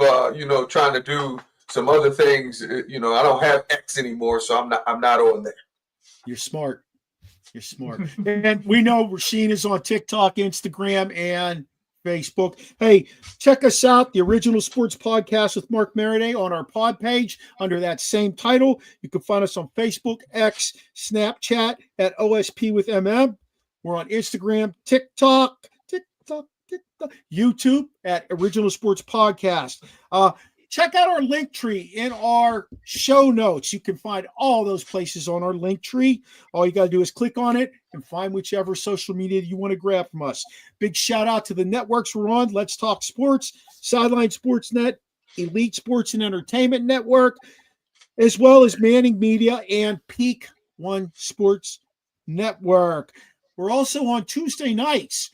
trying to do some other things. I don't have X anymore, so I'm not on there. You're smart. And we know Rasheen is on TikTok, Instagram, and Facebook. Hey, check us out, the Original Sports Podcast with Mark Maradei, on our pod page under that same title. You can find us on Facebook, X, Snapchat at OSP with MM. We're on Instagram, TikTok, YouTube at Original Sports Podcast. Check out our link tree in our show notes. You can find all those places on our link tree. All you got to do is click on it and find whichever social media you want to grab from us. Big shout out to the networks we're on: Let's Talk Sports, Sideline Sportsnet, Elite Sports and Entertainment Network, as well as Manning Media and Peak One Sports Network. We're also on Tuesday nights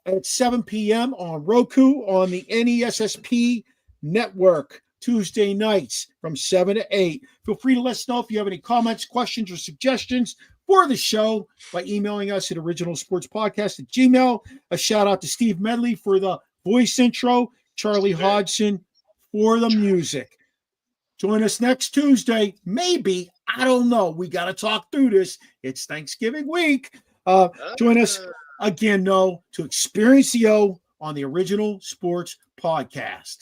at 7 p.m. on Roku on the NESSP Network, Tuesday nights from 7 to 8. Feel free to let us know if you have any comments, questions, or suggestions for the show by emailing us at originalsportspodcast@gmail.com. A shout out to Steve Medley for the voice intro, Charlie Hodgson for the music. Join us next Tuesday. Maybe, I don't know. We got to talk through this. It's Thanksgiving week. Join us again, to experience the O on the Original Sports Podcast.